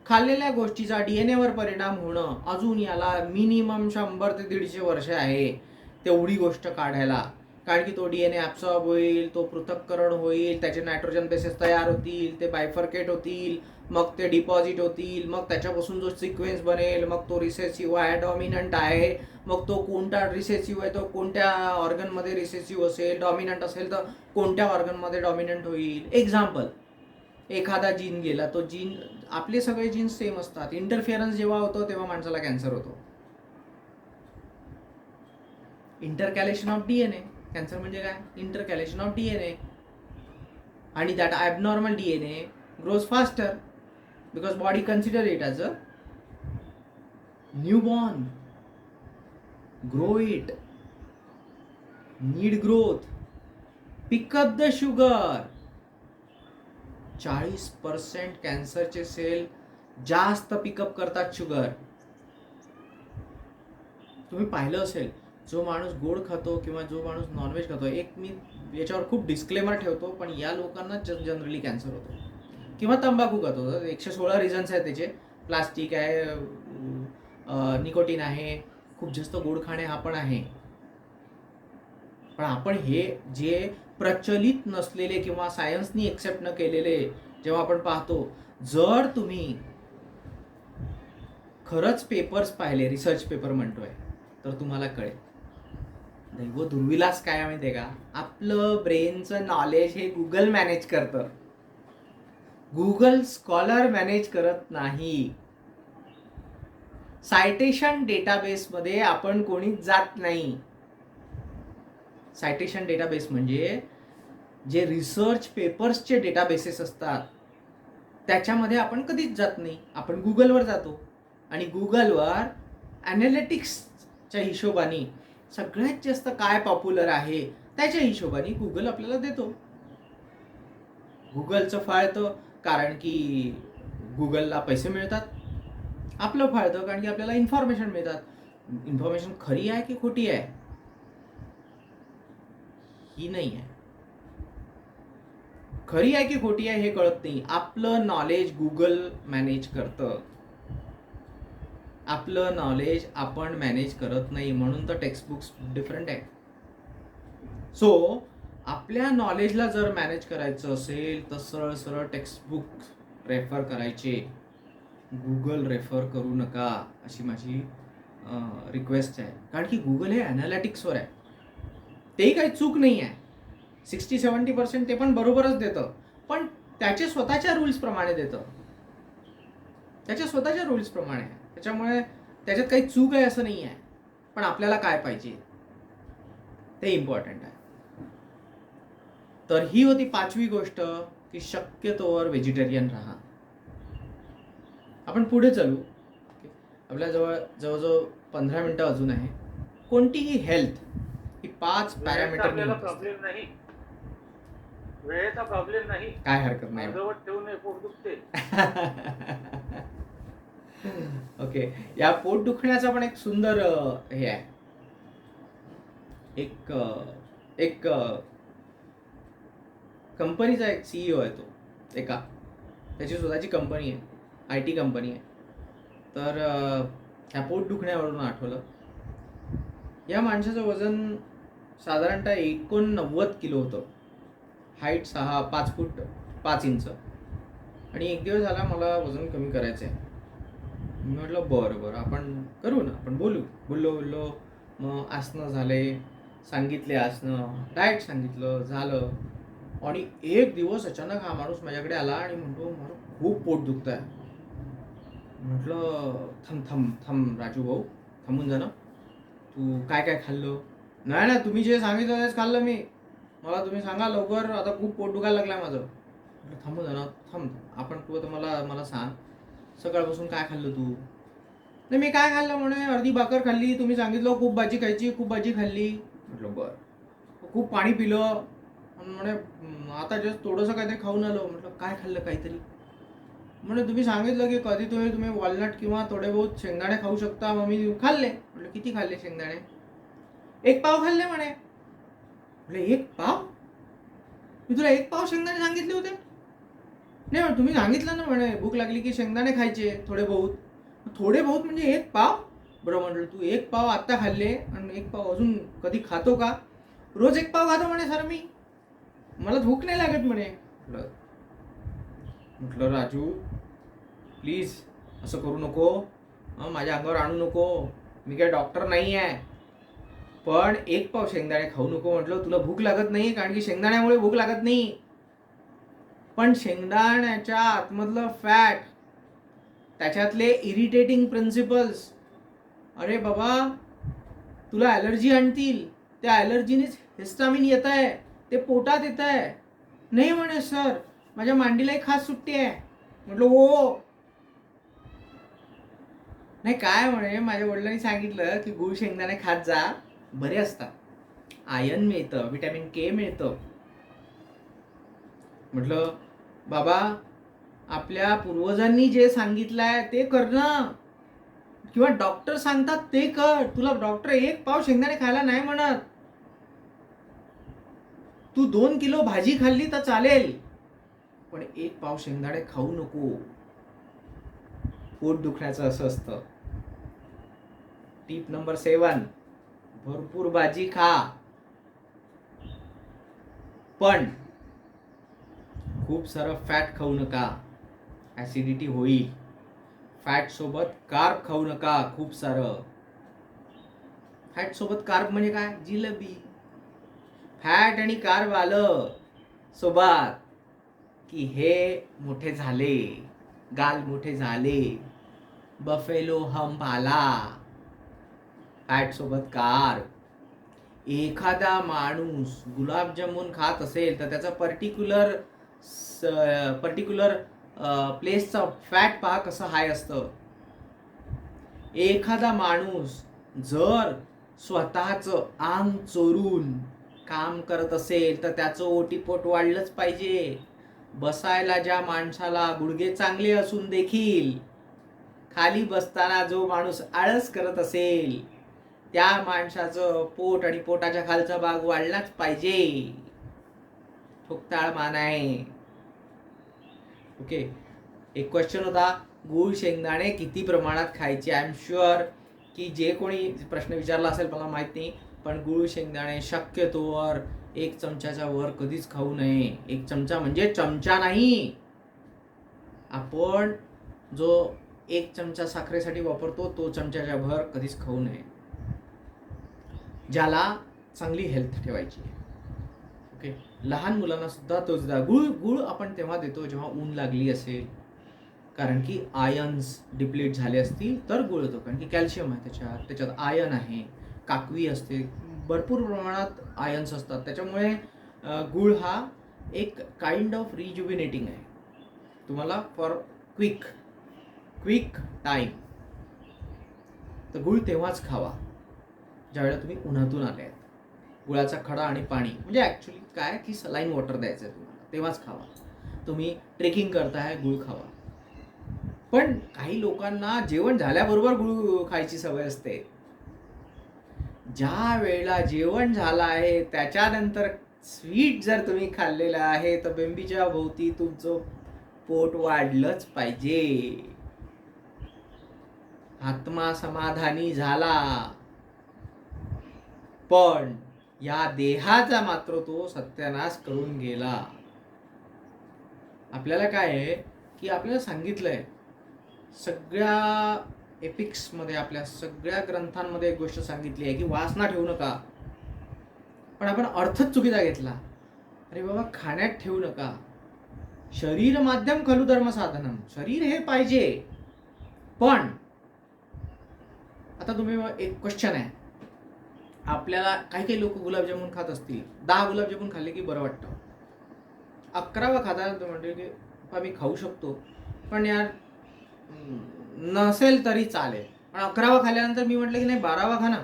खाल्लेल्या गोष्टीचा DNAवर परिणाम होणं अजून याला मिनिमम 100 ते 150 वर्ष आहे तेवढी गोष्ट काढायला. कारण की तो DNA ॲब्सॉर्ब होईल, तो पृथक्करण होईल, त्याचे नायट्रोजन बेसेस तयार होतील, ते बायफर्केट होतील, मग ते डिपॉझिट होतील, मग त्याच्यापासून जो सिक्वेन्स बनेल, मग तो रिसेसिव्ह आहे, डॉमिनंट आहे, मग तो कोणता रिसेसिव्ह आहे, तो कोणत्या ऑर्गनमध्ये रिसेसिव्ह असेल, डॉमिनंट असेल तर कोणत्या ऑर्गनमध्ये डॉमिनंट होईल. एक्झाम्पल, एखादा जीन गेला, तो जीन, आपले सगळे जीन्स सेम असतात. इंटरफिअरन्स जेव्हा होतो तेव्हा माणसाला कॅन्सर होतो. इंटरकॅलेशन ऑफ DNA. कॅन्सर म्हणजे काय? इंटरकॅलेशन ऑफ DNA. आणि that abnormal DNA grows faster because body consider it as a newborn. Grow it. Need growth. Pick up the sugar. 40% कॅन्सरचे sale जास्त पिकअप करतात शुगर. तुम्ही पाहिलं असेल, जो माणूस गोड खातो किंवा जो माणूस नॉनव्हेज खातो, एक मी याच्यावर खूप डिस्क्लेमर ठेवतो, पण या लोकांना जनरली कॅन्सर होतो. किंवा तंबाखू खातो, 116 रिझन्स आहेत त्याचे. प्लास्टिक आहे, निकोटीन आहे, खूप जास्त गोड खाणे हा पण आहे. पण आपण हे जे प्रचलित नसलेले किंवा सायन्सनी एक्सेप्ट न केलेले जेव्हा आपण पाहतो, जर तुम्ही खरंच पेपर्स पाहिले, रिसर्च पेपर म्हणतोय, तर तुम्हाला कळेल. दैव दुर्विलास काय आहे माहिती आहे का, आपलं ब्रेनचं नॉलेज हे गुगल मॅनेज करतं, गुगल स्कॉलर मॅनेज करत नाही. सायटेशन डेटाबेसमध्ये आपण कोणीच जात नाही. सायटेशन डेटाबेस म्हणजे जे रिसर्च पेपर्सचे डेटाबेसेस असतात त्याच्यामध्ये आपण कधीच जात नाही. आपण गुगलवर जातो आणि गुगलवर ॲनालिटिक्सच्या हिशोबाने सगळ्यात जास्त काय पॉप्युलर आहे त्याच्या हिशोबाने गुगल आपल्याला देतो. गुगलचं फाळतं कारण की गुगलला पैसे मिळतात, आपलं फाळतं कारण की आपल्याला इन्फॉर्मेशन मिळतात. इन्फॉर्मेशन खरी आहे की खोटी आहे ही नाही आहे, खरी आहे की खोटी आहे हे कळत नाही. आपलं नॉलेज गुगल मॅनेज करतं, आपलं नॉलेज आपण मॅनेज करत नाही, म्हणून तर टेक्स्टबुक्स डिफरंट आहे. सो आपल्या नॉलेजला जर मॅनेज करायचं असेल तर सरळ सरळ टेक्स्टबुक रेफर करायचे, गुगल रेफर करू नका अशी माझी रिक्वेस्ट आहे. कारण की गुगल हे ॲनालिटिक्सवर आहे, तेही काही चूक नाही आहे. 60-70% ते पण बरोबरच देतं, पण त्याचे स्वतःच्या रूल्सप्रमाणे देतं, त्याच्या स्वतःच्या रूल्सप्रमाणे. त्याच्यामुळे त्याच्यात काही चूक आहे असं नाही आहे, पण आपल्याला काय पाहिजे ते इम्पॉर्टंट आहे. तर ही होती 5वी गोष्ट की शक्यतोवर व्हेजिटेरियन राहा. आपण पुढे चालू. आपल्या जवळजवळ 15 मिनिटं अजून आहे. कोणतीही हेल्थ ही 5 पॅरामीटर आपल्याला प्रॉब्लेम नाही, वेळेचा प्रॉब्लेम नाही, काय हरकत नाही. अर्धवट ठेवू नये, पोट दुखते. ओके, या पोट दुखण्याचा पण एक सुंदर हे आहे. एक कंपनीचा एक CEO आहे, तो एका त्याची स्वतःची कंपनी आहे, IT कंपनी आहे. तर ह्या पोट दुखण्यावरून आठवलं, या माणसाचं वजन साधारणतः 89 किलो होतं, हाईट 5 फूट 5 इंच. आणि एक दिवस झाला मला वजन कमी करायचं आहे. मी म्हटलं बरं आपण करू ना, आपण बोललो. मग आसनं झाले, सांगितले आसनं, डाएट सांगितलं, झालं. आणि एक दिवस अचानक हा माणूस माझ्याकडे आला आणि म्हणतो मला खूप पोट दुखत आहे. म्हटलं थांब राजू भाऊ, थांबून जा ना, तू काय काय खाल्लं? नाही ना, तुम्ही जे सांगितलं तेच खाल्लं मी, मला तुम्ही सांगा लवकर, आता खूप पोट दुखायला लागलं आहे माझं. म्हटलं थांबून जा ना, आपण तू आता मला सांग, सकाळपासून काय खाल्लं तू? नाही मी काय खाल्लं म्हणे, अर्धी भाकर खाल्ली, तुम्ही सांगितलं खूप भाजी खायची, खूप भाजी खाल्ली. म्हटलं बरं. खूप पाणी पिलं, म्हणे आता जस्ट थोडंसं काहीतरी खाऊन आलो. म्हटलं काय खाल्लं काहीतरी? म्हणे तुम्ही सांगितलं की कधी तुम्ही वॉलनट किंवा थोडे बहुत शेंगदाणे खाऊ शकता, मग मी खाल्ले. म्हटलं किती खाल्ले शेंगदाणे? 1 पाव खाल्ले म्हणे. म्हटलं 1 पाव? मी तुला 1 पाव शेंगदाणे सांगितले होते? नाही तुम्ही सांगितलं ना म्हणे भूक लागली की शेंगदाणे खायचे थोडे बहुत म्हणजे 1 पाव? बरं म्हटलं तू 1 पाव आत्ता खाल्ले आणि 1 पाव अजून कधी खातो का? रोज 1 पाव खातो म्हणे सर मी, मला भूक नाही लागत म्हणे. म्हटलं राजू प्लीज असं करू नको, माझ्या अंगावर आणू नको, मी काय डॉक्टर नाही आहे, पण 1 पाव शेंगदाणे खाऊ नको. म्हटलं तुला भूक लागत नाही कारण की शेंगदाण्यामुळे भूक लागत नाही, पण शेंगदाण्याच्या आतमधलं फॅट, त्याच्यातले इरिटेटिंग प्रिन्सिपल्स, अरे बाबा तुला ॲलर्जी आणतील, त्या ॲलर्जीनेच हिस्टामिन येत आहे, ते पोटात येत आहे. नाही म्हणे सर माझ्या मांडीला एक खास सुट्टी आहे. म्हटलं हो. नाही काय म्हणे, माझ्या वडिलांनी सांगितलं की गुळ शेंगदाणे खात जा, बरे असतात, आयर्न मिळतं, व्हिटॅमिन के मिळतं. म्हटलं बाबा आपल्या पूर्वजांनी जे सांगितलंय ते कर ना, किंवा डॉक्टर सांगतात ते कर. तुला डॉक्टर 1 पाव शेंगदाणे खायला नाही म्हणत, तू 2 किलो भाजी खाल्ली तर चालेल, पण 1 पाव शेंगदाणे खाऊ नको. पोट दुखण्याचं असं असतं. टिप नंबर 7, भरपूर भाजी खा, पण खूप सारं फॅट खाऊ नका, ॲसिडिटी होईल. फॅट सोबत कार्ब खाऊ नका खूप सारं. फॅट सोबत कार्ब म्हणजे काय? जिलेबी. फॅट आणि कार्ब आलं सोबत की हे मोठे झाले, गाल मोठे झाले, बफेलो हंप आला. फॅट सोबत कार्ब. एखादा माणूस गुलाबजामुन खात असेल तर त्याचा पर्टिक्युलर प्लेसचा फॅट पहा कसं हाय असतं. एखादा माणूस जर स्वतःचं अंग चोरून काम करत असेल तर त्याचं ओटीपोट वाढलंच पाहिजे. बसायला ज्या माणसाला गुडघे चांगले असून देखील खाली बसताना जो माणूस आळस करत असेल त्या माणसाचं पोट आणि पोटाच्या खालचा भाग वाढलाच पाहिजे. ठोकताळ मान आहे. ओके. एक क्वेश्चन होता, गूळ शेंगदाणे किती प्रमाणात खायचे? आय एम शुअर की जे कोणी प्रश्न विचारला असेल मला माहित नाही, पण गूळ शेंगदाणे शक्यतोवर 1 चमच्याच्या वर कधीच खाऊ नये. 1 चमचा म्हणजे चमचा नाही. आपण जो 1 चमचा साखरेसाठी वापरतो तो चमच्याच्या भर कधीच खाऊ नये. ज्याला चांगली हेल्थ ठेवायची आहे. ओके. लहान मुलांना सुद्धा तोच द्या. गुळ आपण तेव्हा देतो जेव्हा ऊन लागली असेल, कारण की आयन्स डिप्लीट झाले असतील तर गुळ येतो. कारण की कॅल्शियम आहे त्याच्यात आयन आहे, काकवी असते, भरपूर प्रमाणात आयन्स असतात. त्याच्यामुळे गुळ हा एक काइंड ऑफ रिज्युविनेटिंग आहे तुम्हाला फॉर क्विक टाईम. तर गुळ तेव्हाच खावा ज्यावेळेला तुम्ही उन्हातून आले आहेत. गुळाचा खडा आणि पाणी म्हणजे ॲक्च्युली काय की सलाईन वॉटर द्यायचं आहे तुम्हाला, तेव्हाच खावा. तुम्ही ट्रेकिंग करताय, गुळ खावा. पण काही लोकांना जेवण झाल्याबरोबर गुळ खायची सवय असते. ज्या वेळेला जेवण झालं आहे त्याच्यानंतर स्वीट जर तुम्ही खाल्लेलं आहे तर बेंबीच्या भोवती तुमचं पोट वाढलंच पाहिजे. आत्मा समाधानी झाला, पण या देहाचा मात्र तो सत्यानाश करून गेला. आपल्याला काय आहे की आपल्याला सांगितलंय सगळ्या एपिक्समध्ये, आपल्या सगळ्या ग्रंथांमध्ये एक गोष्ट सांगितली आहे की वासना ठेवू नका. पण आपण अर्थच चुकीचा घेतला. अरे बाबा खाण्यात ठेवू नका. शरीर माध्यम खलु धर्म साधनम. शरीर हे पाहिजे. पण आता तुम्ही एक क्वेश्चन आहे, आपल्याला काही लोक गुलाबजामुन खात असतील, 10 गुलाबजामुन खाल्ले की बरं वाटतं. 11वा खाता तो म्हणते की मी खाऊ शकतो पण यार नसेल तरी चालेल. पण 11वा खाल्ल्यानंतर मी म्हटलं की नाही 12वा खा ना.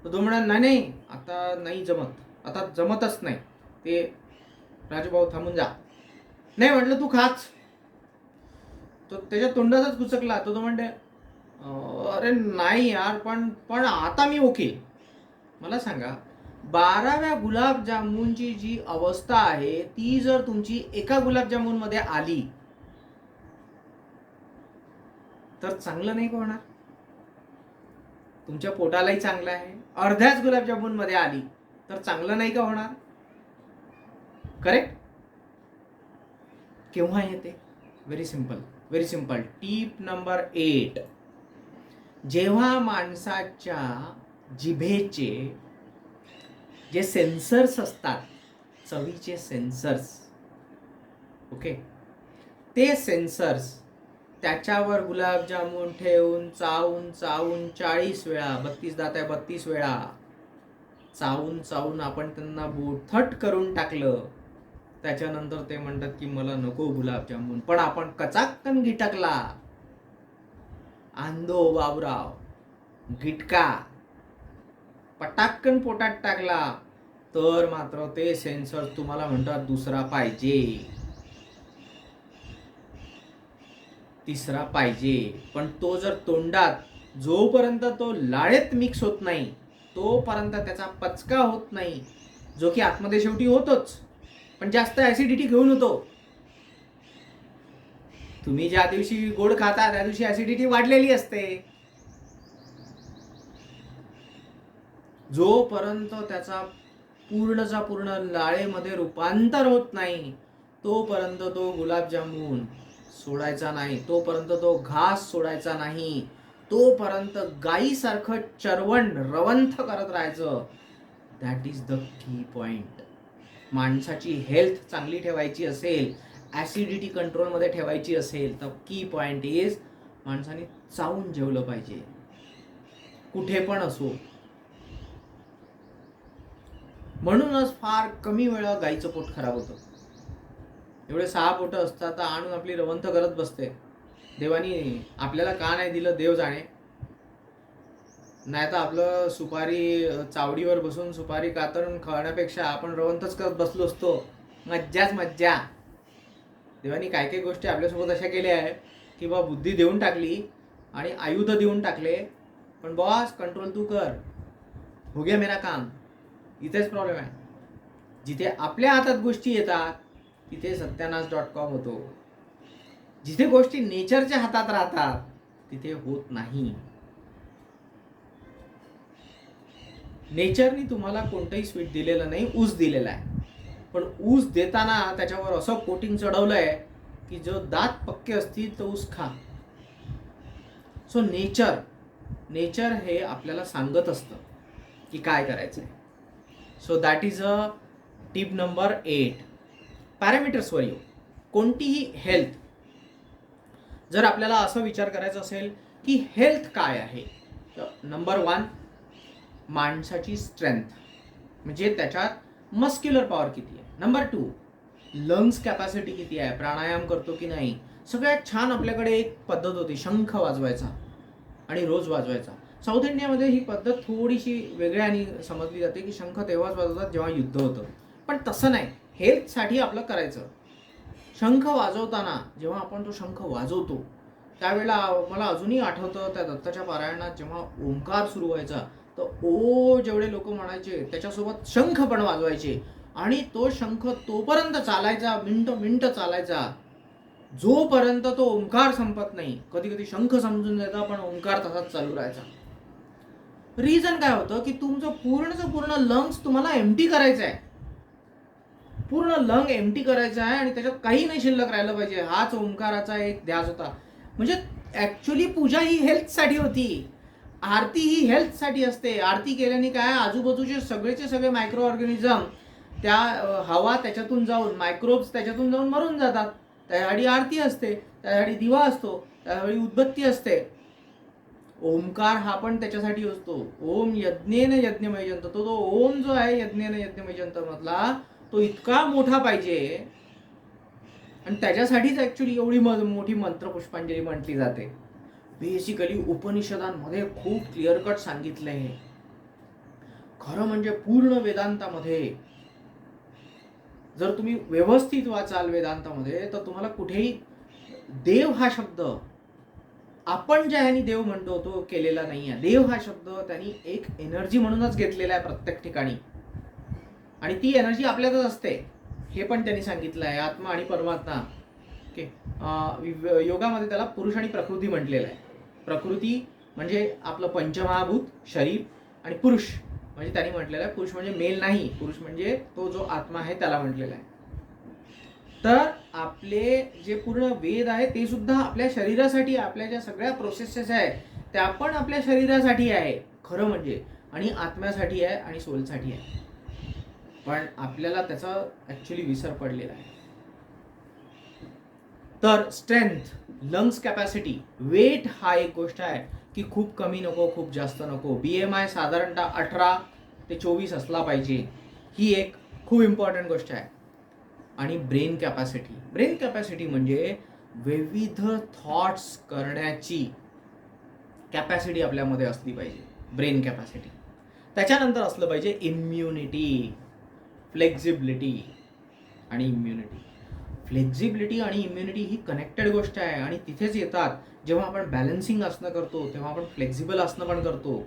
तर तो म्हणा नाही आता नाही जमत, आता जमतच नाही, ते राजूभाऊ थांबून जा. नाही म्हटलं तू खाच. तो त्याच्या तोंडातच कुचकला. तो म्हणते अरे नाही यार पण आता मी ओके. मला सांगा 12व्या गुलाबजामुनची जी अवस्था आहे ती जर तुमची एका गुलाबजामुन मध्ये आली तर चांगलं नाही का होणार? तुमच्या पोटालाही चांगलं आहे. अर्ध्याच गुलाबजामुन मध्ये आली तर चांगलं नाही का होणार? करेक्ट. केव्हा येते? Very simple. Tip number 8. जेव्हा माणसाच्या जिभेचे जे सेन्सर्स असतात, चवीचे सेन्सर्स, ओके, ते सेन्सर्स त्याच्यावर गुलाबजामुन ठेवून चावून 40 वेळा, 32 दात आहे 32 वेळा चावून आपण त्यांना बोथट करून टाकलं. त्याच्यानंतर ते म्हणतात की मला नको गुलाबजामुन. पण आपण कचाक्कन गिटकला, आंधो बाबूराव गिटका पटाक्कन पोटात टाकला, तर मात्र ते सेन्सर तुम्हाला म्हणतात दुसरा पाहिजे, तिसरा पाहिजे. पण तो जर तोंडात जोपर्यंत तो लाळेत मिक्स होत नाही तोपर्यंत त्याचा पचका होत नाही, जो की आतमध्ये शेवटी होतोच, पण जास्त ऍसिडिटी घेऊन होतो. तुम्ही ज्या दिवशी गोड खाता त्या दिवशी ऍसिडिटी वाढलेली असते. जोपर्यंत त्याचा पूर्णचा पूर्ण लाळेमध्ये रूपांतर होत नाही तोपर्यंत तो गुलाबजामुन सोडायचा नाही, तोपर्यंत तो घास सोडायचा नाही, तोपर्यंत गायीसारखं चरवण रवंथ करत राहायचं. दॅट इज द की पॉइंट. माणसाची हेल्थ चांगली ठेवायची असेल, ॲसिडिटी कंट्रोलमध्ये ठेवायची असेल, तर की पॉइंट इज माणसाने चावून जेवलं पाहिजे, कुठे पण असो. म्हणूनच फार कमी वेळा गाईचं पोट खराब होतं. एवढे 6 पोटं असतात तर आणून आपली रवंथ करत बसते. देवानी आपल्याला का नाही दिलं देव जाणे. नाही तर आपलं सुपारी चावडीवर बसून सुपारी कातरून खाण्यापेक्षा आपण रवंथच करत बसलो असतो. मज्जाच मज्जा. देवानी काय काही गोष्टी आपल्यासोबत अशा केल्या आहे की बा बुद्धी देऊन टाकली आणि आयुध देऊन टाकले, पण बॉस कंट्रोल तू कर, हो गया मेरा काम. इथेच प्रॉब्लेम आहे. जिथे आपल्या हातात गोष्टी येतात तिथे सत्यानाश.com होतो. जिथे गोष्टी नेचरच्या हातात राहतात तिथे होत नाही. नेचरनी तुम्हाला कोणतंही स्वीट दिलेलं नाही, ऊस दिलेला आहे. पण ऊस देताना त्याच्यावर असं कोटिंग चढवलंय की जो दात पक्के असतील तर ऊस खा. सो नेचर हे आपल्याला सांगत असतं की काय करायचं आहे. So that is a tip number 8. पॅरामीटर्सवर येऊ. कोणतीही हेल्थ जर आपल्याला असं विचार करायचा असेल की हेल्थ काय आहे, तर नंबर 1 माणसाची स्ट्रेंथ, म्हणजे त्याच्यात मस्क्युलर पॉवर किती आहे. नंबर 2 लंग्स कॅपॅसिटी किती आहे, प्राणायाम करतो की नाही. सगळ्यात छान आपल्याकडे एक पद्धत होती शंख वाजवायचा आणि रोज वाजवायचा. साऊथ इंडियामध्ये ही पद्धत थोडीशी वेगळ्याने समजली जाते की शंख तेव्हाच वाजवतात जेव्हा युद्ध होतं. पण तसं नाही, हेल्थसाठी आपलं करायचं. शंख वाजवताना जेव्हा आपण तो शंख वाजवतो त्यावेळेला मला अजूनही आठवतं त्या दत्ताच्या पारायणात जेव्हा ओंकार सुरू व्हायचा तर ओ जेवढे लोक म्हणायचे त्याच्यासोबत शंख पण वाजवायचे आणि तो शंख तोपर्यंत चालायचा, मिनिट चालायचा जोपर्यंत तो ओंकार संपत नाही. कधी कधी शंख समजून जायचा पण ओंकार तसाच चालू राहायचा. रिझन काय होतं की तुमचं पूर्ण लंग्स तुम्हाला एम्प्टी करायचं आहे. पूर्ण लंग एम्प्टी करायचा आहे आणि त्याच्यात काही नाही शिल्लक राहिलं पाहिजे. हाच ओंकाराचा एक ध्यास होता. म्हणजे ऍक्च्युली पूजा ही हेल्थसाठी होती. आरती ही हेल्थसाठी असते. आरती केल्याने काय आजूबाजूचे सगळेचे सगळे मायक्रो ऑर्गॅनिझम त्या हवा त्याच्यातून जाऊन मायक्रोब्स त्याच्यातून जाऊन मरून जातात. त्यासाठी आरती असते, त्यासाठी दिवा असतो, त्यावेळी उदबत्ती असते. ओमकार हा पण त्याच्यासाठी असतो. ओम यज्ञेन यज्ञमय जंत. तो ओम जो आहे यज्ञेन यज्ञमय जंत मधला तो इतका मोठा पाहिजे आणि त्याच्यासाठीच ऍक्च्युली एवढी मोठी मंत्र पुष्पांजली म्हटली जाते. बेसिकली उपनिषदांमध्ये खूप क्लिअर कट सांगितलं आहे. खरं म्हणजे पूर्ण वेदांतामध्ये जर तुम्ही व्यवस्थित वाचाल वेदांतामध्ये तर तुम्हाला कुठेही देव हा शब्द आपण ज्या ह्यानी देव म्हणतो तो केलेला नाही आहे. देव हा शब्द त्यांनी एक एनर्जी म्हणूनच घेतलेला आहे प्रत्येक ठिकाणी आणि ती एनर्जी आपल्यातच असते हे पण त्यांनी सांगितलं आहे. आत्मा आणि परमात्मा. ओके. योगामध्ये त्याला पुरुष आणि प्रकृती म्हटलेलं आहे. प्रकृती म्हणजे आपलं पंचमहाभूत शरीर आणि पुरुष म्हणजे त्यांनी म्हटलेलं आहे पुरुष म्हणजे मेल नाही, पुरुष म्हणजे तो जो आत्मा आहे त्याला म्हटलेला आहे. तर आपले जे पूर्ण वेद आहे ते सुद्धा आपल्या शरीरासाठी, आपल्या ज्या सगळ्या प्रोसेसेस आहे त्या पण आपल्या शरीरासाठी आहे खरं म्हणजे, आणि आत्म्यासाठी आहे आणि सोलसाठी आहे. पण आपल्याला त्याचा ऍक्च्युली विसर पडलेला आहे. तर स्ट्रेंथ, लंग्स कॅपॅसिटी, वेट हा एक गोष्ट आहे की खूप कमी नको, खूप जास्त नको. BMI साधारणतः 18 ते 24 असला पाहिजे. ही एक खूप इम्पॉर्टंट गोष्ट आहे. आणि ब्रेन कॅपॅसिटी म्हणजे विविध थॉट्स करण्याची कॅपॅसिटी आपल्यामध्ये असली पाहिजे. Brain capacity. त्याच्यानंतर असलं पाहिजे इम्युनिटी, फ्लेक्झिबिलिटी आणि इम्युनिटी. फ्लेक्झिबिलिटी आणि इम्युनिटी ही कनेक्टेड गोष्ट आहे आणि तिथेच येतात. जेव्हा आपण बॅलन्सिंग असणं करतो तेव्हा आपण फ्लेक्झिबल असणं पण करतो.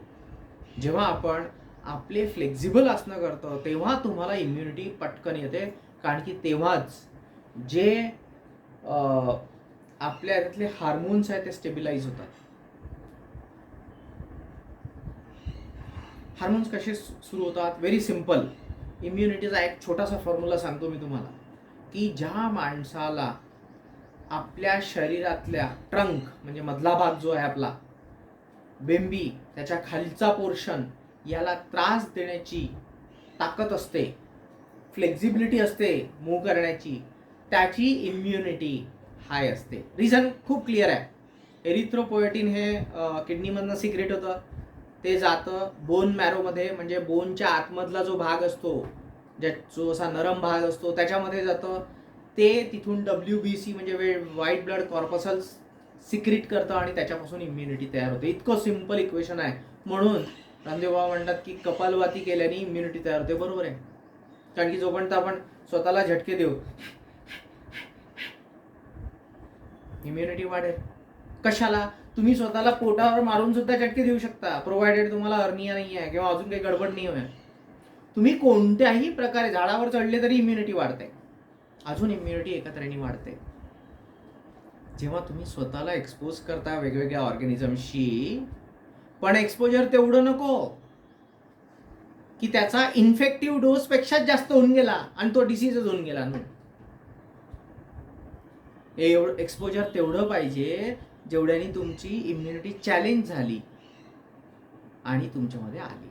जेव्हा आपण आपले फ्लेक्झिबल असणं करतो तेव्हा तुम्हाला इम्युनिटी पटकन येते. कारण की तेव्हाच जे आपल्या याच्यातले हार्मोन्स आहेत ते स्टेबिलाइज होतात. हार्मोन्स कसे सुरू होतात? Very simple. इम्युनिटीचा एक छोटासा फॉर्म्युला सांगतो मी तुम्हाला की ज्या माणसाला आपल्या शरीरातल्या ट्रंक म्हणजे मधला भाग जो आहे आपला बेंबी, त्याच्या खालचा पोर्शन याला त्रास देण्याची ताकद असते, फ्लेक्झिबिलिटी असते मूव्ह करण्याची, त्याची इम्युनिटी हाय असते. रिझन खूप क्लिअर आहे. एरिथ्रोपोएटिन हे किडनीमधनं सिक्रेट होतं, ते जातं बोन मॅरोमध्ये, म्हणजे बोनच्या आतमधला जो भाग असतो, जो असा नरम भाग असतो त्याच्यामध्ये जातं. ते तिथून WBC म्हणजे व्हाईट ब्लड कॉर्पसल्स सिक्रेट करतं आणि त्याच्यापासून इम्युनिटी तयार होते. इतकं सिम्पल इक्वेशन आहे. म्हणून रामदेव बाबा म्हणतात की कपालभाती केल्याने इम्युनिटी तयार होते. बरोबर आहे, कारण की जोपर्यंत आपण स्वतःला झटके देऊ इम्युनिटी वाढेल. कशाला? तुम्ही स्वतःला पोटावर मारून सुद्धा झटके देऊ शकता, प्रोव्हायडेड तुम्हाला हर्निया नाही आहे किंवा अजून काही गडबड नाही आहे. तुम्ही कोणत्याही प्रकारे झाडावर चढले तरी इम्युनिटी वाढते, अजून इम्युनिटी एकत्रेने वाढते. जेव्हा तुम्ही स्वतःला एक्सपोज करता वेगवेगळ्या ऑर्गॅनिझमशी, पण एक्सपोजर तेवढं नको की त्याचा इन्फेक्टिव्ह डोस पेक्षा जास्त होऊन गेला आणि तो डिसीजच होऊन गेला. एवढं एक्सपोजर तेवढं पाहिजे जेवढ्याने तुमची इम्युनिटी चॅलेंज झाली आणि तुमच्यामध्ये आली,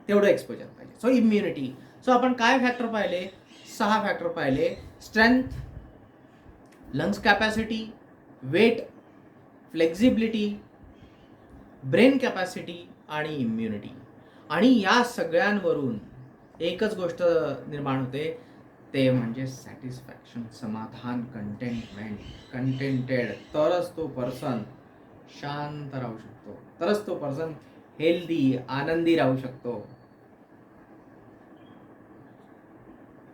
तेवढं एक्सपोजर पाहिजे. So immunity. सो आपण काय फॅक्टर पाहिले? 6 फॅक्टर पाहिले. Strength, lungs capacity, weight, flexibility, brain capacity आणि इम्युनिटी. आणि या सगळ्यांवरून एकच गोष्ट निर्माण होते, ते म्हणजे सॅटिस्फॅक्शन, समाधान, कंटेंटेड. तरच तो पर्सन शांत राहू शकतो, तरच तो पर्सन हेल्दी, आनंदी राहू शकतो.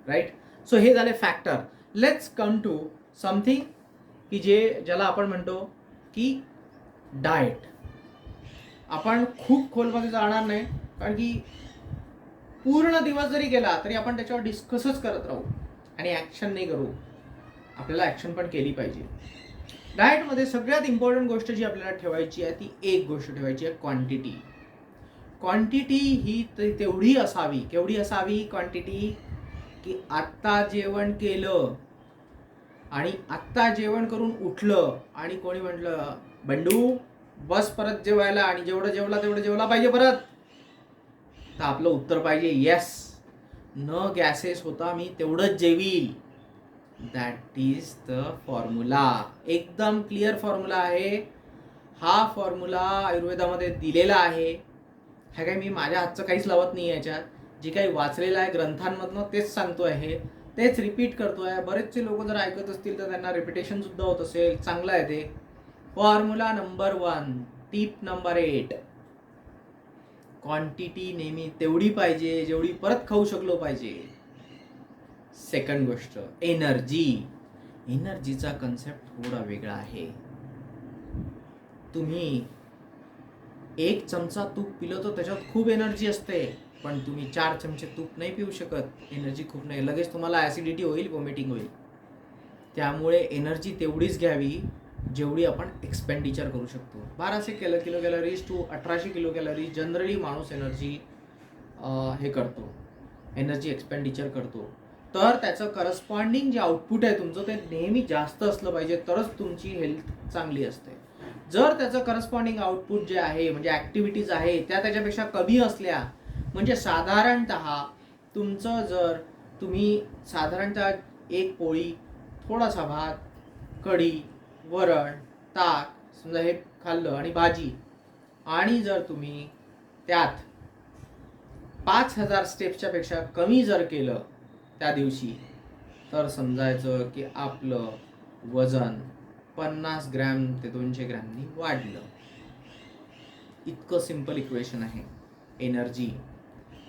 राईट? सो हे झाले factor. Let's come to something की ज्याला आपण म्हणतो की डाएट. आपण खूप खोलमध्ये जाणार नाही, कारण की पूर्ण दिवस जरी गेला तरी आपण त्याच्यावर डिस्कसच करत राहू आणि ॲक्शन नाही करू. आपल्याला ॲक्शन पण केली पाहिजे. डाएटमध्ये सगळ्यात इम्पॉर्टंट गोष्ट जी आपल्याला ठेवायची आहे ती एक गोष्ट ठेवायची आहे, क्वांटिटी. क्वांटिटी ही तेवढी असावी. केवढी असावी क्वांटिटी? की आत्ता जेवण केलं आणि आत्ता जेवण करून उठलं आणि कोणी म्हटलं बंडू बस परत जेवायला, आणि जेवढं जेवला तेवढं जेवला पाहिजे परत, तर आपलं उत्तर पाहिजे येस. न गॅसेस होता मी तेवढंच जेवील. That is the formula. एकदम क्लिअर फॉर्म्युला आहे हा. फॉर्म्युला आयुर्वेदामध्ये दिलेला आहे. हे काय मी माझ्या हातचं काहीच लावत नाही. याच्यात जे काही वाचलेलं आहे ग्रंथांमधनं तेच सांगतो आहे, तेच रिपीट करतो आहे. बरेचसे लोक जर ऐकत असतील तर त्यांना रिपिटेशन सुद्धा होत असेल, चांगलं आहे ते. Formula number 1, tip number 8, quantity नेहमी तेवढी पाहिजे जेवढी परत खाऊ शकलो पाहिजे. सेकंड गोष्ट, एनर्जी. एनर्जीचा कन्सेप्ट थोडा वेगळा आहे. तुम्ही 1 चमचा तूप पिलं तर त्याच्यात खूप एनर्जी असते, पण तुम्ही 4 चमचे तूप नाही पिऊ शकत. एनर्जी खूप नाही, लगेच तुम्हाला ॲसिडिटी होईल, वॉमिटिंग होईल. त्यामुळे एनर्जी तेवढीच घ्यावी जेवढी आपण एक्सपेंडिचर करू शकतो. 1200 kilo calories to 1800 kilo calories generally माणूस एनर्जी हे करतो, एनर्जी एक्सपेंडिचर करतो. तर त्याचं करस्पॉन्डिंग जे आउटपुट आहे तुमचं ते नेहमी जास्त असलं पाहिजे, तरच तुमची हेल्थ चांगली असते. जर त्याचं करस्पॉन्डिंग आउटपुट जे आहे म्हणजे ॲक्टिव्हिटीज आहे त्या त्याच्यापेक्षा कमी असल्या, म्हणजे साधारणतः तुमचं जर तुम्ही साधारणतः 1 पोळी, थोडासा भात, कढी, वरण, ताक समजा हे खाल्लं आणि भाजी, आणि जर तुम्ही त्यात 5000 स्टेप्सच्या पेक्षा कमी जर केलं त्या दिवशी, तर समजायचं की आपलं वजन 50 ग्रॅम ते 200 ग्रॅमनी वाढलं. इतकं सिंपल इक्वेशन आहे.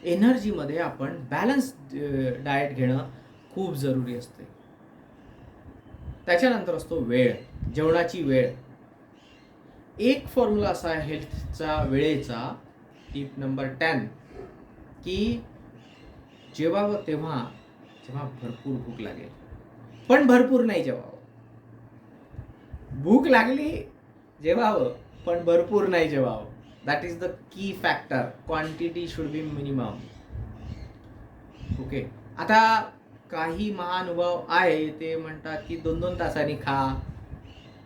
एनर्जीमध्ये आपण बॅलन्स डाएट घेणं खूप जरुरी असते. त्याच्यानंतर असतो वेळ, जेवणाची वेळ. एक फॉर्म्युला असा आहे हेल्थचा वेळेचा, टिप नंबर 10, की जेवावं तेव्हा जेव्हा भरपूर भूक लागेल, पण भरपूर नाही जेवावं. भूक लागली जेवावं, पण भरपूर नाही जेवावं. That is the key factor. Quantity should be minimum. Okay. आता काही महानुभाव आहे ते म्हणतात की 2-2 तासांनी खा,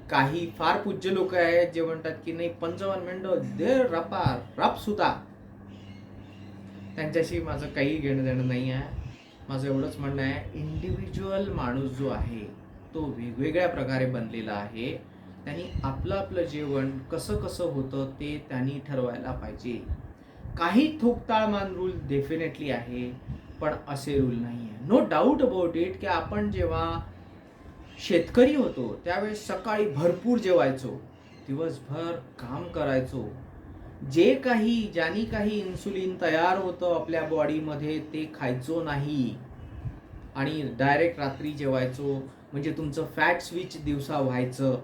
काही फार पूज्य लोक आहेत जे म्हणतात की नाही 55 मिनिटं दे रपा रप सुद्धा. त्यांच्याशी माझं काही घेणं देणं नाही आहे. माझं एवढंच म्हणणं आहे, इंडिव्हिज्युअल माणूस जो आहे तो वेगवेगळ्या प्रकारे बनलेला आहे. त्यांनी आपलं आपलं जेवण कसं कसं होतं ते त्यांनी ठरवायला पाहिजे. काही थोकताळमान रूल डेफिनेटली आहे, पण असे रूल नाही आहे. नो डाऊट अबाउट इट की आपण जेव्हा शेतकरी होतो त्यावेळेस सकाळी भरपूर जेवायचो, दिवसभर काम करायचो, ज्यानी काही इन्सुलिन तयार होतं आपल्या बॉडीमध्ये ते खायचो नाही आणि डायरेक्ट रात्री जेवायचो. म्हणजे तुमचं फॅट स्विच दिवसा व्हायचं,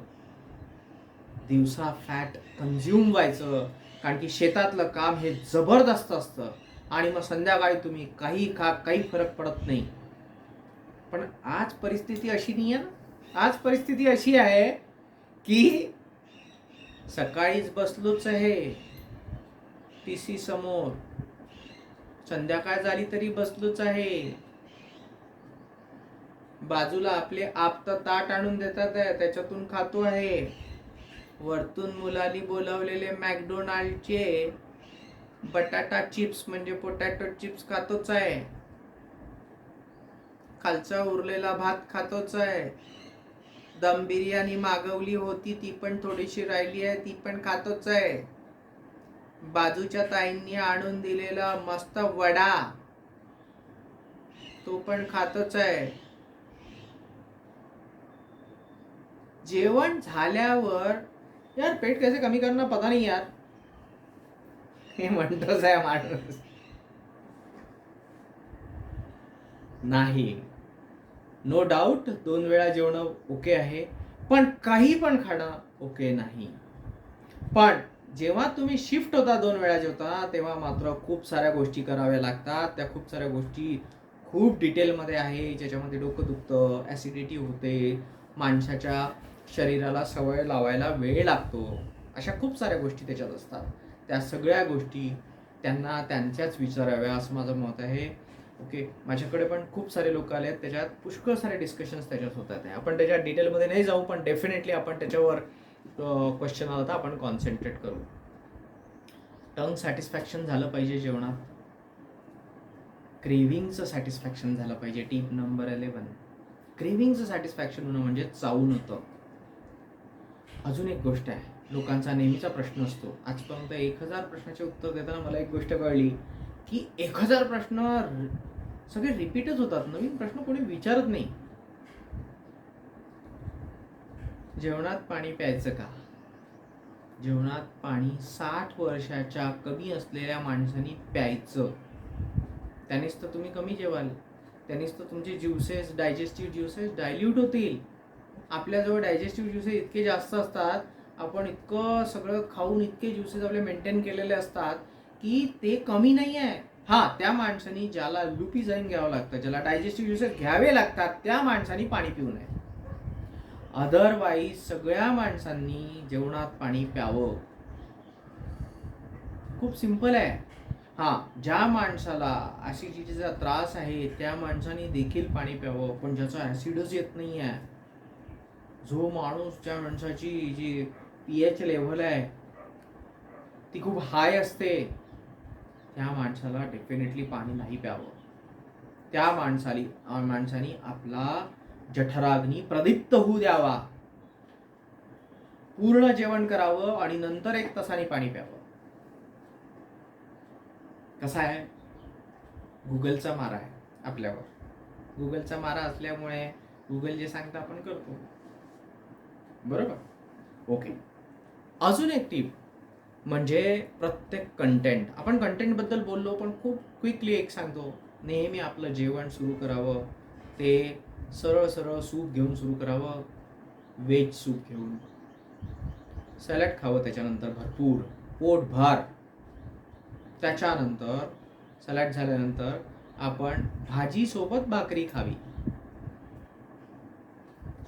दिवसा फॅट कन्झ्युम व्हायचं, कारण की शेतातलं काम हे जबरदस्त असतं आणि मग संध्याकाळी तुम्ही काही खा, काही फरक पडत नाही. पण आज परिस्थिती अशी नाही आहे. आज परिस्थिती अशी आहे की सकाळीच बसलोच आहे PC समोर, संध्याकाळ झाली तरी बसलोच आहे, बाजूला आपले आपतं ताट आणून देतात आहे त्याच्यातून खातो आहे, वरतून मुलांनी बोलावलेले मॅकडोनाल्डचे बटाटा चिप्स म्हणजे पोटॅटो चिप्स खातोच आहे, खालचा उरलेला भात खातोच आहे, दम बिर्याणी मागवली होती ती पण थोडीशी राहिली आहे ती पण खातोच आहे, बाजूच्या ताईंनी आणून दिलेला मस्त वडा तो पण खातोच आहे. जेवण झाल्यावर यार पेट कैसे कमी करना पता नहीं यार, हे म्हणतोच आहे माणूस. नाही, नो डाऊट 2 वेळा जेवणं ओके आहे, पण काही पण खाणं ओके नाही. पण जेव्हा तुम्ही शिफ्ट होता 2 वेळा जेवता तेव्हा मात्र खूप साऱ्या गोष्टी कराव्या लागतात. त्या खूप साऱ्या गोष्टी खूप डिटेलमध्ये आहे, ज्याच्यामध्ये डोकं दुखतं, ॲसिडिटी होते, माणसाच्या शरीराला सवय लावायला वेळ लागतो, अशा खूप साऱ्या गोष्टी त्याच्यात असतात. त्या सगळ्या गोष्टी त्यांना त्यांच्याच विचाराव्या असं माझं मत आहे. ओके, माझ्याकडे पण खूप सारे लोक आले आहेत, त्याच्यात पुष्कळ सारे डिस्कशन्स त्याच्यात होतात. आपण त्याच्या डिटेलमध्ये नाही जाऊ, पण डेफिनेटली आपण त्याच्यावर क्वेश्चन आला तर आपण कॉन्सन्ट्रेट करू. टंग सॅटिस्फॅक्शन झालं पाहिजे जेवणात, क्रेव्हिंगचं सॅटिस्फॅक्शन झालं पाहिजे. टिप नंबर 11, क्रेव्हिंगचं सॅटिस्फॅक्शन होणं म्हणजे चावून होतं. अजून एक गोष्ट आहे, लोकांचा नेहमीचा प्रश्न असतो, आजपर्यंत 1000 प्रश्नाचे उत्तर देताना मला एक गोष्ट कळली की 1000 प्रश्न सगळे रिपीटच होतात, नवीन प्रश्न कोणी विचारत नाही. जेवणात पाणी प्यायचं का? जेवणात पाणी 60 वर्षाच्या कमी असलेल्या माणसांनी प्यायचं. त्यानेच तर तुम्ही कमी जेवाल, त्यानेच तर तुमचे ज्युसेस, डायजेस्टिव्ह ज्युसेस डायल्यूट होतील. आपल्याजवळ डायजेस्टिव्ह ज्युसेस इतके जास्त असतात, आपण इतकं सगळं खाऊन इतके ज्युसेस आपले मेंटेन केलेले असतात की ते कमी नाही आहे. हां, त्या माणसाने ज्याला लुपिझाईन घ्यावं लागतं, ज्याला डायजेस्टिव्ह ज्युसेस घ्यावे लागतात, त्या माणसाने पाणी पिऊ नये. अदरवाईज सगळ्या माणसांनी जेवणात पाणी प्यावं. खूप सिंपल आहे. हां, ज्या माणसाला ॲसिडिटीचा त्रास आहे त्या माणसाने देखील पाणी प्यावं, पण ज्याचा ॲसिडच येत नाही आहे, जो माणूस, ज्या माणसाची जी pH लेव्हल आहे ती खूप हाय असते, त्या माणसाला डेफिनेटली पाणी नाही प्यावं. त्या माणसाने आपला जठराग्नी प्रदीप्त होऊ द्यावा, पूर्ण जेवण करावं आणि नंतर 1 तासाने पाणी प्यावं. कसा आहे, गुगलचा मारा आहे आपल्यावर. गुगलचा मारा असल्यामुळे गुगल जे सांगतं आपण करतो, बरोबर? ओके, अजून एक टीप म्हणजे प्रत्येक कंटेंट, आपण कंटेंटबद्दल बोललो पण खूप क्विकली एक सांगतो, नेहमी आपलं जेवण सुरू करावं ते सरळ सरळ सूप घेऊन सुरू करावं, व्हेज सूप घेऊन. सॅलड खावं त्याच्यानंतर भरपूर पोटभर. त्याच्यानंतर सॅलड झाल्यानंतर आपण भाजीसोबत भाकरी खावी.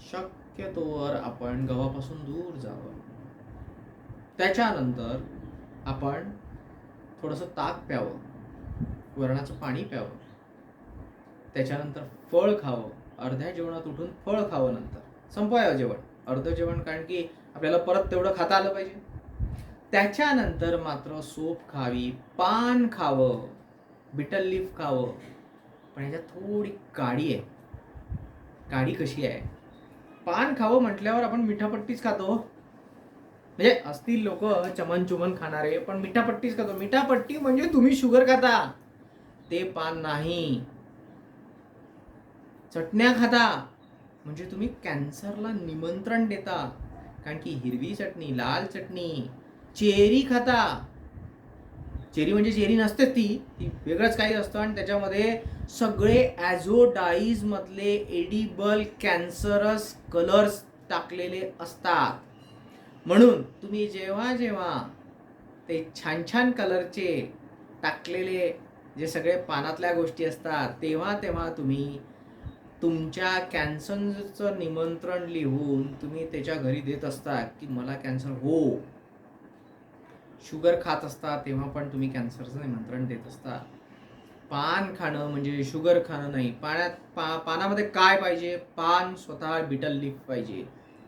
शक्यतोवर आपण गव्हापासून दूर जावं. त्याच्यानंतर आपण थोडंसं ताक प्यावं, वरणाचं पाणी प्यावं. त्याच्यानंतर फळ खावं, अर्ध्या जेवणात उठून फळ खावं, नंतर संपवावं जेवण. अर्ध जेवण, कारण की आपल्याला परत तेवढं खाता आलं पाहिजे. त्याच्यानंतर मात्र सोप खावी, पान खावं, बिटल लीफ खावं. पण ह्याच्यात थोडी काडी आहे. काडी कशी आहे? पान खावं म्हटल्यावर आपण मिठापट्टीच खातो. म्हणजे असतील लोक चमन चुमन खाणारे, पण मिठापट्टीच खातो. मिठापट्टी म्हणजे तुम्ही शुगर खाता, ते पान नाही. चटण्या खाता म्हणजे तुम्ही कॅन्सरला निमंत्रण देता, कारण की हिरवी चटणी, लाल चटणी, चेरी खाता. चेरी म्हणजे चेरी नसते, ती वेगळंच काही असतं आणि त्याच्यामध्ये सगळे ॲझोडाईज मधले एडिबल कॅन्सरस कलर्स टाकलेले असतात. म्हणून तुम्ही जेव्हा जेव्हा ते छान छान कलरचे टाकलेले जे सगळे पानातल्या गोष्टी असतात, तेव्हा तेव्हा तुम्ही तुमच्या कॅन्सरचं निमंत्रण लिहून तुम्ही त्याच्या घरी देत असता की मला कॅन्सर हो. शुगर खात असता तेव्हा पण तुम्ही कॅन्सरचं निमंत्रण देत असता. पान खाणं म्हणजे शुगर खाणं नाही. पानामध्ये काय पाहिजे? पान स्वतः बिटल लीफ पाहिजे,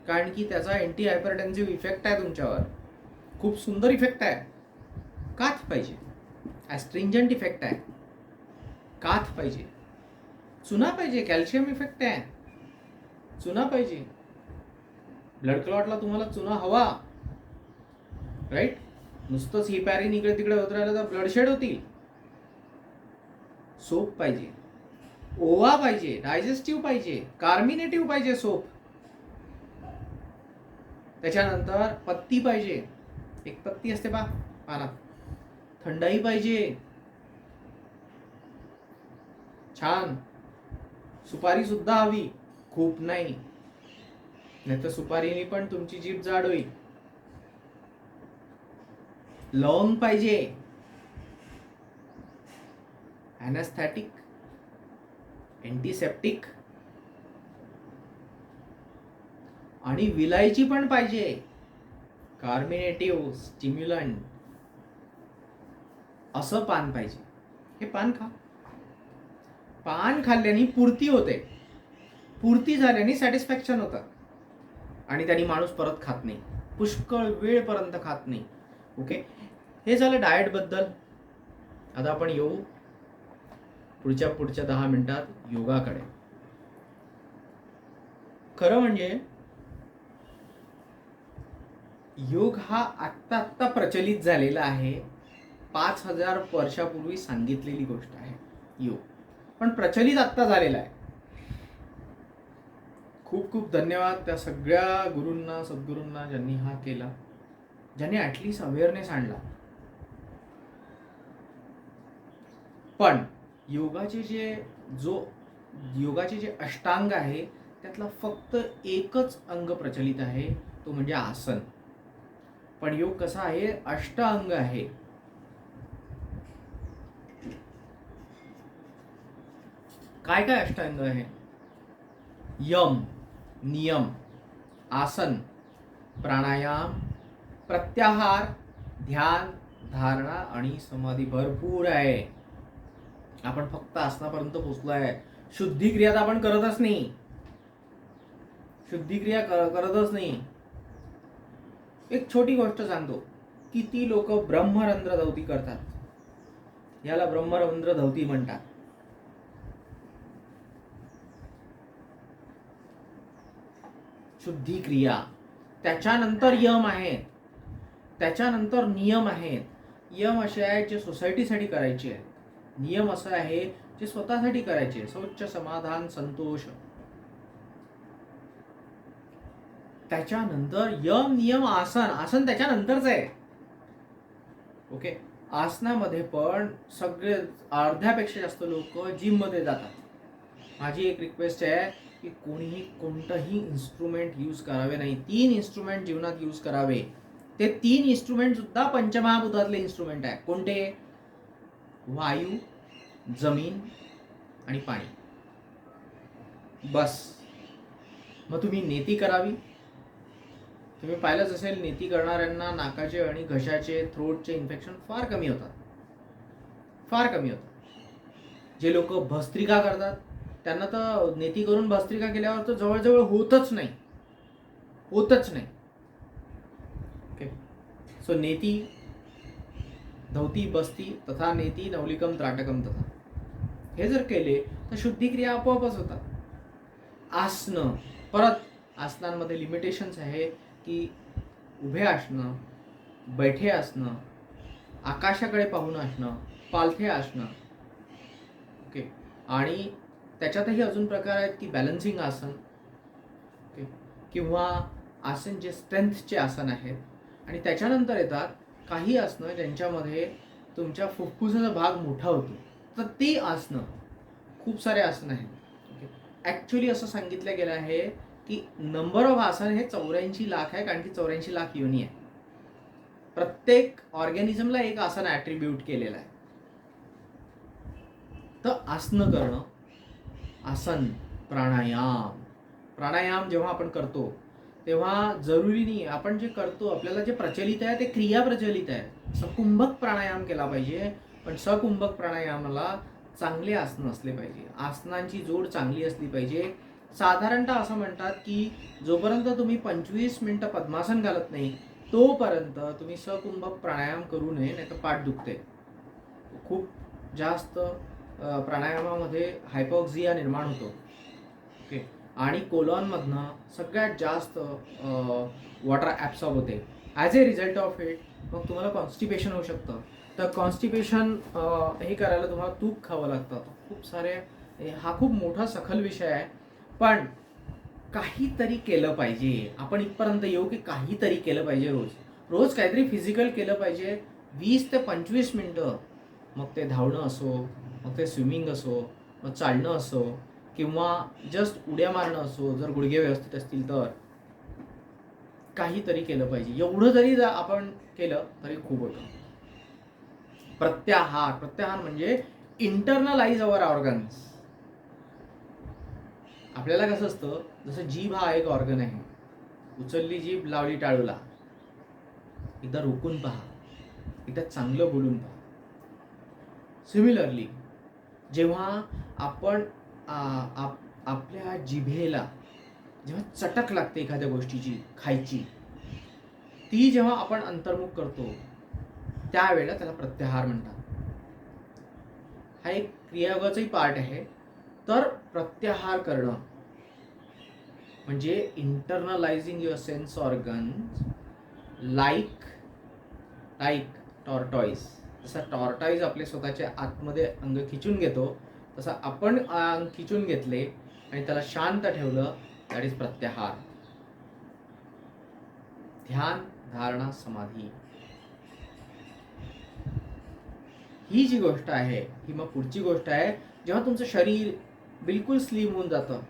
कारण की त्याचा अँटी हायपरटेन्सिव्ह इफेक्ट आहे तुमच्यावर. खूप सुंदर इफेक्ट आहे. काथ पाहिजे, ॲस्ट्रिंजंट इफेक्ट आहे. काथ पाहिजे. चुना पाहिजे, कॅल्शियम इफेक्ट आहे. चुना पाहिजे. ब्लड क्लॉटला तुम्हाला चुना हवा, राईट? नुसतंच हिपॅरिन इकडे तिकडे होत राहिलं तर ब्लडशेड होतील. सोप पाहिजे, ओवा पाहिजे, डायजेस्टिव्ह पाहिजे, कार्मिनेटिव्ह पाहिजे सोप. त्याच्यानंतर पत्ती पाहिजे, एक पत्ती असते पा पानात. थंडाई पाहिजे, छान. सुपारी सुद्धा हवी, खूप नाही, नाहीतर सुपारीने पण तुमची जीभ जाड होईल. लवंग पाहिजे, ॲनेस्थेटिक, अँटीसेप्टिक. आणि विलायची पण पाहिजे, कार्मिनेटिव्ह, स्टिम्युलंट. असं पान पाहिजे. हे पान खा. पान खाल्ल्याने पूर्ती होते. पूर्ती झाल्याने सॅटिस्फॅक्शन होतं आणि त्यांनी माणूस परत खात नाही, पुष्कळ वेळपर्यंत खात नाही. ओके, हे झालं डाएट बद्दल. आता आपण येऊ पुढच्या 10 मिनिटात योगाकडे. खरं म्हणजे योग हा आत्ता प्रचलित झालेला आहे. 5000 वर्षापूर्वी सांगितलेली गोष्ट आहे योग, पण प्रचलित आत्ता झालेला आहे. खूप खूप धन्यवाद त्या सगळ्या गुरूंना, सद्गुरूंना ज्यांनी हा केला, ज्यांनी ॲटलिस्ट अवेअरनेस आणला. पण योगाचे जे अष्टांग आहे त्यातला फक्त एकच अंग प्रचलित आहे, तो म्हणजे आसन. पण योग कसा आहे? अष्टांग आहे. काय काय अष्टांग आहे? यम, नियम, आसन, प्राणायाम, प्रत्याहार, ध्यान, धारणा आणि समाधी. भरपूर आहे. आपण फक्त आसनापर्यंत पोहोचलो आहे. शुद्धिक्रिया तर आपण करतच नाही. शुद्धिक्रिया करतच नाही. एक छोटी गोष्ट सांगतो, किती लोक ब्रह्मरंध्र धावती करतात. याला ब्रह्मरंध्र धावती म्हणतात. शुद्धिक्रिया, त्याच्यानंतर यम आहेत, त्याच्यानंतर नियम आहेत. यम असे आहेत जे सोसायटीसाठी करायचे आहेत. नियम असं आहे जे स्वतःसाठी करायचे. शौच, समाधान, संतोष. त्याच्यानंतर यम, नियम, आसन. आसन त्याच्यानंतरच आहे. ओके, आसनामध्ये पण सगळे अर्ध्यापेक्षा जास्त लोक जिम मध्ये जातात. माझी एक रिक्वेस्ट आहे की कोणीही कोणतंही इन्स्ट्रुमेंट यूज करावे नाही. 3 इन्स्ट्रुमेंट जीवनात यूज करावे. ते 3 इन्स्ट्रुमेंट सुद्धा पंचमहाभूतातले इन्स्ट्रुमेंट आहे. कोणते? वायू, जमीन आणि पाणी. बस. मग तुम्ही नेती करावी. तुम्ही पाहिलंच असेल, नेती करणाऱ्यांना नाकाचे आणि घशाचे, थ्रोटचे इन्फेक्शन फार कमी होतात. फार कमी होतात. जे लोक भस्त्रिका करतात त्यांना तर नेती करून भस्त्रिका केल्यावर तर जवळजवळ होतच नाही. होतच नाही. ओके, सो नेती धवती बसती तथा नेती नवलिकम त्राटकम तथा, हे जर केले तर शुद्धिक्रिया आपोआपच होतात. आसनं, परत आसनांमध्ये लिमिटेशन्स आहे की उभे असणं, बैठे असणं, आकाशाकडे पाहून असणं, पालथे असणं. ओके, आणि त्याच्यातही अजून प्रकार आहेत की बॅलन्सिंग आसन, ओके, किंवा आसन जे स्ट्रेंथचे आसन आहेत. आणि त्याच्यानंतर येतात काही आसनं ज्यांच्यामध्ये तुमच्या फुफ्फुसाचा भाग मोठा होतो, तर ती आसनं, खूप सारे आसन आहेत. ओके, ॲक्च्युली असं सांगितलं गेलं आहे की नंबर ऑफ आसन हे 84 लाख आहे, कारण की 84 लाख योनी आहे. प्रत्येक ऑर्गॅनिझमला एक आसन ॲट्रिब्यूट केलेलं आहे. तर आसनं करणं, आसन, प्राणायाम जेव्हा आपण करतो तेव्हा जरुरी नाही, आपण जे करतो आपल्याला जे प्रचलित आहे ते क्रिया प्रचलित आहे. सकुंभक प्राणायाम केला पाहिजे, पण सकुंभक प्राणायामाला चांगले आसनं असले पाहिजे, आसनांची जोड चांगली असली पाहिजे. साधारणतः असं म्हणतात की जोपर्यंत तुम्ही 25 मिनिटं पद्मासन घालत नाही तोपर्यंत तुम्ही सकुंभक प्राणायाम करू नये, नाही तर पाठ दुखते. खूप जास्त प्राणायामामध्ये हायपॉक्झिया निर्माण होतो. ओके, आणि कोलॉनमधनं सगळ्यात जास्त वॉटर ॲब्सॉर्ब होते. As A result of it मग तुम्हाला कॉन्स्टिपेशन होऊ शकतं. तर कॉन्स्टिपेशन हे करायला तुम्हाला तूप खावं लागतं. खूप सारे, हा खूप मोठा सखल विषय आहे, पण काहीतरी केलं पाहिजे. आपण इथपर्यंत येऊ की काहीतरी केलं पाहिजे. रोज काहीतरी फिजिकल केलं पाहिजे, 20 ते 25 मिनटं. मग ते धावणं असो, मग ते स्विमिंग असो, मग चालणं असो, किंवा जस्ट उड्या मारणं असो, जर गुडघे व्यवस्थित असतील तर. काहीतरी केलं पाहिजे. एवढं जरी आपण केलं तरी खूप होतं. प्रत्याहार म्हणजे इंटरनलाइज अवर ऑर्गन्स. आपल्याला कसं असतं, जसं जीभ हा एक ऑर्गन आहे, उचलली जीभ लावली टाळूला, एकदा रोखून पहा, एकदा चांगलं बोलून पहा. सिमिलरली जेव्हा आपण आपल्या जिभेला जेव्हा चटक लागते एखाद्या गोष्टीची खायची, ती जेव्हा आपण अंतर्मुख करतो त्यावेळेला त्याला प्रत्याहार म्हणतात. हा एक क्रियायोगाचाही पार्ट आहे. तर प्रत्याहार करणं म्हणजे internalising your sense organs like tortoise. जसा टॉर्टॉईज आपले स्वतःच्या आतमध्ये अंग खिचून घेतो, तसं आपण अंग खिचून घेतले आणि त्याला शांत ठेवलं, दॅट इज प्रत्याहार. ध्यान, धारणा, समाधी ही जी गोष्ट आहे, ही मग पुढची गोष्ट आहे. जेव्हा तुमचं शरीर बिलकुल स्लिम होऊन जातं,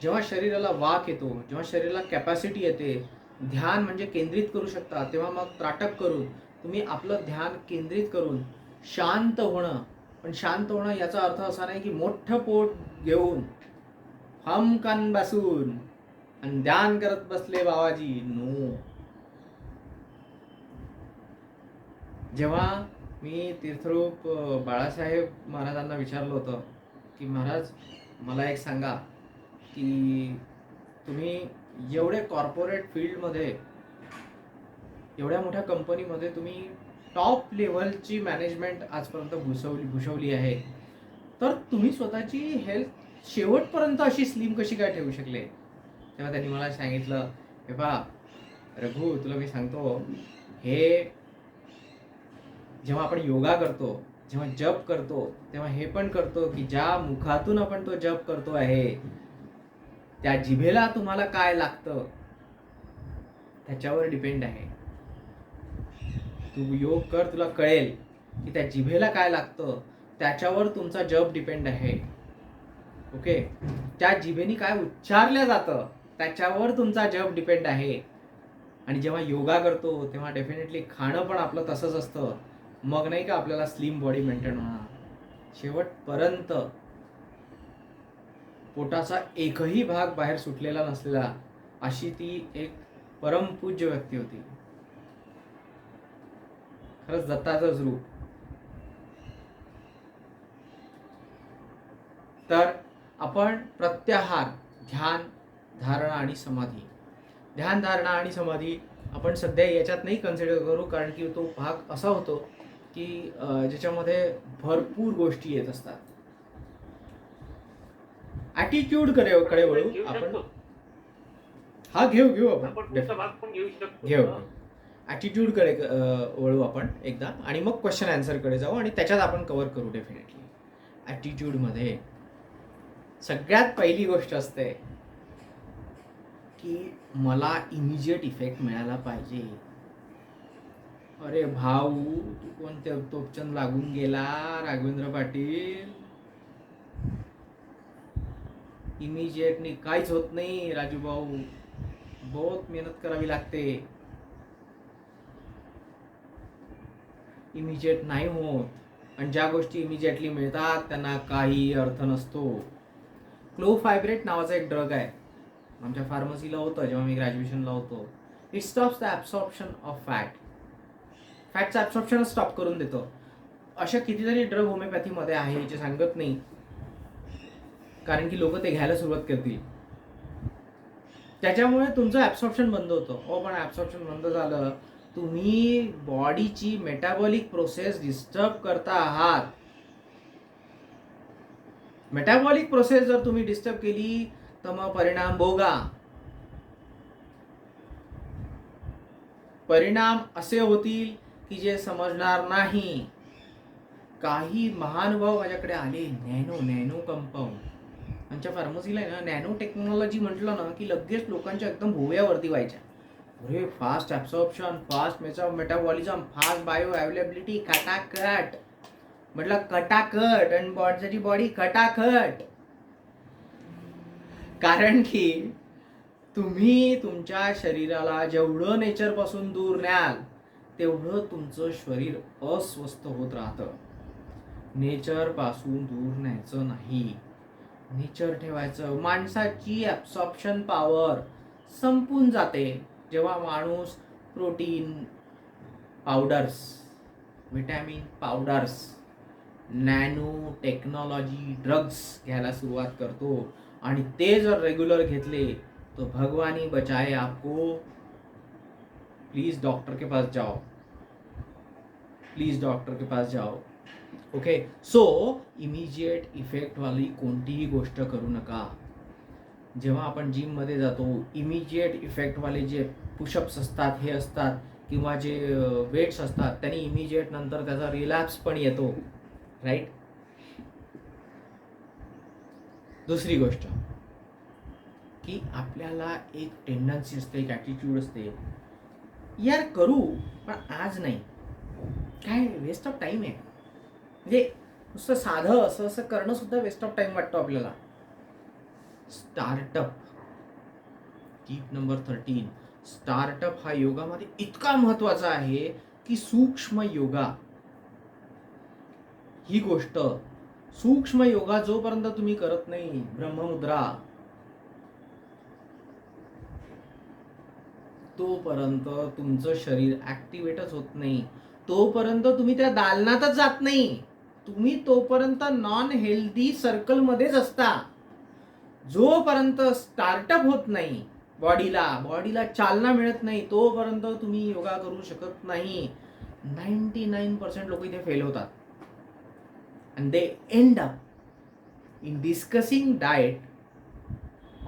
जेव्हा शरीराला वाक येतो, जेव्हा शरीराला कॅपॅसिटी येते, ध्यान म्हणजे केंद्रित करू शकता, तेव्हा मग त्राटक करून तुम्ही आपलं ध्यान केंद्रित करून शांत होणं. पण शांत होणं याचा अर्थ असा नाही की मोठं पोट घेऊन हमकन बसून आणि ध्यान करत बसले बाबाजी. नो. जेव्हा मी तीर्थरूप बाळासाहेब महाराजांना विचारलं होतं की महाराज मला एक सांगा की तुम्ही एवढे कॉर्पोरेट फील्डमध्ये, एवढ्या मोठ्या कंपनीमध्ये तुम्ही टॉप लेव्हलची मॅनेजमेंट आजपर्यंत भूषवली आहे, तर तुम्ही स्वतःची हेल्थ शेवटपर्यंत अशी स्लिम कशी काय ठेवू शकले? तेव्हा त्यांनी मला सांगितलं, हे पहा रघु, तुला मी सांगतो, हे जेव्हा आपण योगा करतो, जेव्हा जप करतो, तेव्हा हे पण करतो की ज्या मुखातून आपण तो जप करतो आहे त्या जिभेला तुम्हाला काय लागतं त्याच्यावर डिपेंड आहे. तू योग कर, तुला कळेल की त्या जिभेला काय लागतं, त्याच्यावर तुमचा जप डिपेंड आहे. ओके, त्या जिभेनी काय उच्चारलं जातं त्याच्यावर तुमचा जप डिपेंड आहे. आणि जेव्हा योगा करतो तेव्हा डेफिनेटली खाणं पण आपलं तसंच असतं. मग नाही का आपल्याला स्लिम बॉडी मेंटेन होणार. शेवटपर्यंत पोटाचा एकही भाग बाहेर सुटलेला नसलेला अशी ती एक परमपूज्य व्यक्ती होती. खरंच दत्ताचंच रूप. तर आपण प्रत्याहार, ध्यान, धारणा आणि समाधी ध्यानधारणा आणि समाधी आपण सध्या याच्यात नाही कन्सिडर करू, कारण की तो भाग असा होतो की ज्याच्यामध्ये भरपूर गोष्टी येत असतात. ॲटिट्यूड कडे वळू घेऊ आपण. शकतो. हा घेऊ आपण आपण पुढचा भाग पण घेऊ घेऊ. शकतो. ॲटिट्यूड कडे वळू आपण एकदा, आणि मग क्वेश्चन आन्सर कडे जाऊ, आणि त्याच्यात आपण कव्हर करू डेफिनेटली. ॲटिट्यूडमध्ये सगळ्यात पहिली गोष्ट असते की मला इमिजिएट इफेक्ट मिळाला पाहिजे. अरे भाऊ, तू कोणत्या तोपचंद लागून गेला राघवेंद्र पाटील? इमिजिएटनी काहीच होत नाही राजू भाऊ, बहुत मेहनत करावी लागते. इमिजिएट नाही होत, आणि ज्या गोष्टी इमिजिएटली मिळतात त्यांना काही अर्थ नसतो. क्लोफायब्रेट नावाचा एक ड्रग आहे, आमच्या फार्मसीला होतं जेव्हा मी ग्रॅज्युएशनला होतो. It stops the absorption of फॅटचं ॲब्सॉर्प्शन स्टॉप करून देतो. अशा कितीतरी ड्रग होमिओपॅथीमध्ये आहे जे सांगत नाही, कारण की लोक ते घ्यायला सुरुवात करतील. त्याच्यामुळे तुमचं ॲब्सॉर्प्शन बंद होतं. पण ॲब्सॉर्प्शन बंद झालं, तुम्ही बॉडीची मेटाबॉलिक प्रोसेस डिस्टर्ब करता आहात. मेटाबॉलिक प्रोसेस जर तुम्ही डिस्टर्ब केली तर मग परिणाम भोगा. परिणाम असे होतील की जे समजणार नाही. काही महानुभाव माझ्याकडे आले, नॅनो कंपाऊंड. आमच्या फार्मसीला आहे ना, नॅनो टेक्नॉलॉजी म्हटलं ना की लगेच लोकांच्या एकदम भोव्यावरती व्हायच्या. अरे fast absorption, fast metabolism, fast bio availability, कटाकट. म्हटलं कटाकट, आणि बॉडीची बॉडी कटाकट. कारण की तुम्ही तुमच्या शरीराला जेवढं नेचरपासून दूर न्याल तेवढं तुमचं शरीर अस्वस्थ होत राहतं. नेचरपासून दूर न्यायचं नाही, नेचर ठेवायचं. माणसाची ॲब्सॉर्प्शन पॉवर संपून जाते जेव्हा माणूस protein powders, vitamin powders, nano technology drugs घ्यायला सुरुवात करतो. आणि ते जर रेग्युलर घेतले तो भगवानी बचाए आपको. प्लीज डॉक्टर के पास जाओ, प्लीज डॉक्टर के पास जाओ. ओके, सो इमिजिएट इफेक्ट वाली कोणतीही गोष्ट करू नका. जेव्हा आपण जिममध्ये जातो, इमिजिएट इफेक्ट वाले जे पुशअप्स असतात, हे असतात, किंवा जे वेट्स असतात, त्यांनी इमिजिएट नंतर त्याचा रिलॅप्स पण येतो, राईट. दुसरी गोष्ट की आपल्याला एक टेंडन्सी असते, एक ॲटिट्यूड असते, यार करू पण आज नाही, काय वेस्ट ऑफ टाइम आहे. म्हणजे नुसतं साधं असं करणं सुद्धा वेस्ट ऑफ टाइम वाटतो आपल्याला. स्टार्टअप, टीप नंबर 13, स्टार्टअप हा योगामध्ये इतका महत्वाचा आहे की सूक्ष्म योगा ही गोष्ट, सूक्ष्म योगा जोपर्यंत तुम्ही करत नाही, ब्रह्ममुद्रा, तोपर्यंत तुमचं शरीर ऍक्टिव्हेटच होत नाही. तोपर्यंत तुम्ही त्या दालनातच जात नाही. तुम्ही तोपर्यंत नॉन हेल्दी सर्कलमध्येच असता. जोपर्यंत स्टार्टअप होत नाही, बॉडीला चालना मिळत नाही, तोपर्यंत तुम्ही योगा करू शकत नाही. 99% लोक इथे फेल होतात. And they end up in discussing diet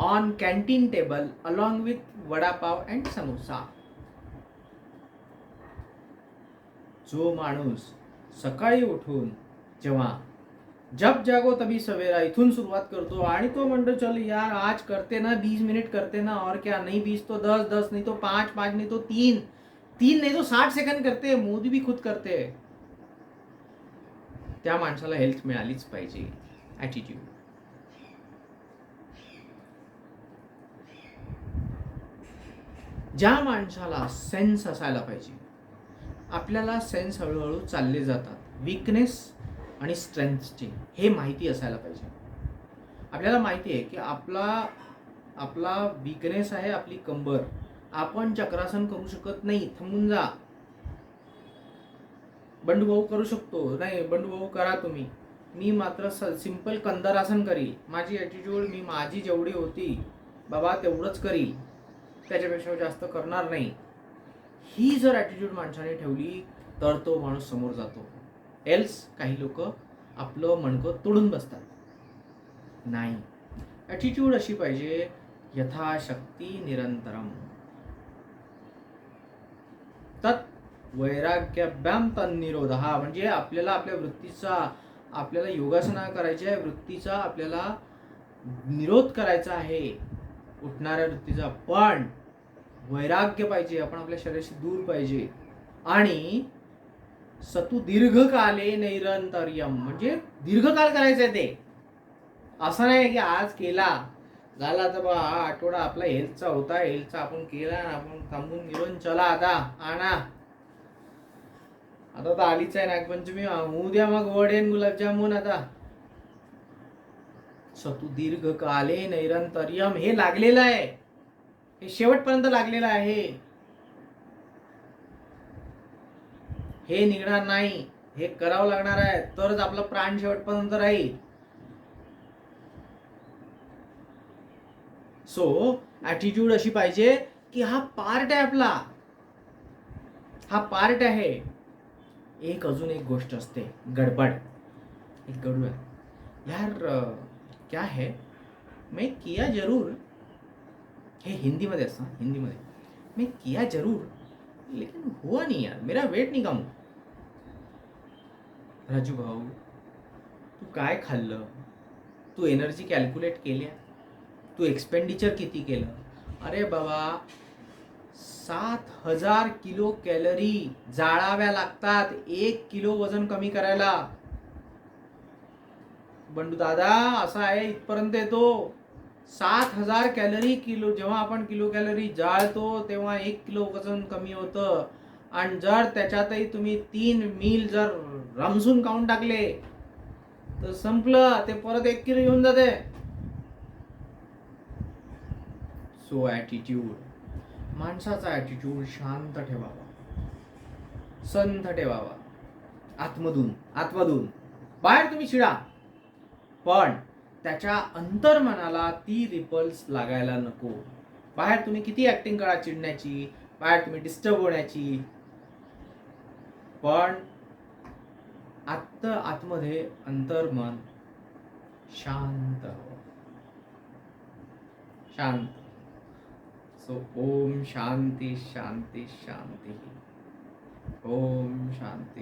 on canteen table along with vada pav and samosa. जो माणूस सकाळी उठून जेव्हा जब जागो तभी सवेरा इथून सुरुवात करतो आणि तो म्हणतो चल यार आज करते ना 20 मिनट करते ना, और क्या, नहीं 20 तो 10 नहीं तो 5 नहीं तो 3 नहीं तो 60 सेकंड करते. मोदी भी खुद करते. त्या माणसाला हेल्थ मिळालीच पाहिजे. ॲटिट्यूड. ज्या माणसाला सेन्स असायला पाहिजे, आपल्याला सेन्स हळूहळू चालले जातात. विकनेस आणि स्ट्रेंथचे हे माहिती असायला पाहिजे. आपल्याला माहिती आहे की आपला विकनेस आहे आपली कंबर. आपण चक्रासन करू शकत नाही, थांबून जा. बंडूभाऊ करू शकतो, नाही बंडूभाऊ करा तुम्ही, मी मात्र सिंपल कंदरासन करील. माझी ॲटिट्यूड, मी माझी जेवढी होती बाबा तेवढंच करील. त्याच्यापेक्षा जास्त करणार नाही, ही जर ॲटिट्यूड माणसाने ठेवली तर तो माणूस समोर जातो. एल्स काही लोक आपलं मणकं तोडून बसतात. नाही, ॲटिट्यूड अशी पाहिजे, यथाशक्ती निरंतरम तत् वैराग्याभ्याम तन्निरोध. हा म्हणजे आपल्याला आपल्या वृत्तीचा, आपल्याला योगासना करायची आहे, वृत्तीचा आपल्याला निरोध करायचा आहे, उठणाऱ्या वृत्तीचा. पण वैराग्य पाहिजे, आपण आपल्या शरीराशी दूर पाहिजे. आणि सतु दीर्घकाले नैरंतर्यम म्हणजे दीर्घकाल करायचं आहे ते. असं नाही की आज केला झाला तर बा हा आठवडा आपला हेल्थचा होता, हेल्थचा आपण केला, आपण थांबून घेऊन चला आता आणा. आता तर आलीच आहे नागपंचमी, उद्या मग वडे गुलाबजामुन. आता सतु दीर्घकाले नैरंतर्यम हे लागलेलं आहे, हे शेवटपर्यंत लागलेलं आहे. हे निघणार नाही, हे करावं लागणार आहे, तरच आपलं प्राण शेवटपर्यंत राहील. सो ॲटिट्यूड अशी पाहिजे की हा पार्ट आहे आपला, हा पार्ट आहे. एक अजून एक गोष्ट असते, गडबड. एक गडू आहे यार, क्या है मैं किया जरूर, हे हिंदीमध्ये असतं, हिंदीमध्ये मैं किया जरूर लेकिन हुआ नहीं यार, मेरा वेट नहीं कम. राजू भाऊ, तू काय खाल्लं, तू एनर्जी कॅल्क्युलेट केल्या, तू एक्सपेंडिचर किती केलं? अरे बाबा, 7,000 किलो कॅलरी जाळाव्या लागतात 1 किलो वजन कमी करायला. बंडू दादा असा आहे, इथपर्यंत येतो. 7,000 कॅलरी किलो. जेव्हा आपण किलो कॅलरी जाळतो तेव्हा 1 किलो वजन कमी होतं. आणि जर त्याच्यातही तुम्ही 3 मील जर रमसून खाऊन टाकले तर संपलं, ते परत 1 किलो येऊन जाते. सो ॲटिट्यूड, माणसाचा ॲटिट्यूड शांत ठेवावा, संथ ठेवावा. आतमधून बाहेर तुम्ही चिडा, पण त्याच्या अंतर्मनाला ती रिपल्स लागायला नको. बाहेर तुम्ही किती ऍक्टिंग करा चिडण्याची, बाहेर तुम्ही डिस्टर्ब होण्याची, पण आतमध्ये अंतर्मन शांत. सो ओम शांती शांती शांती. ओम शांती.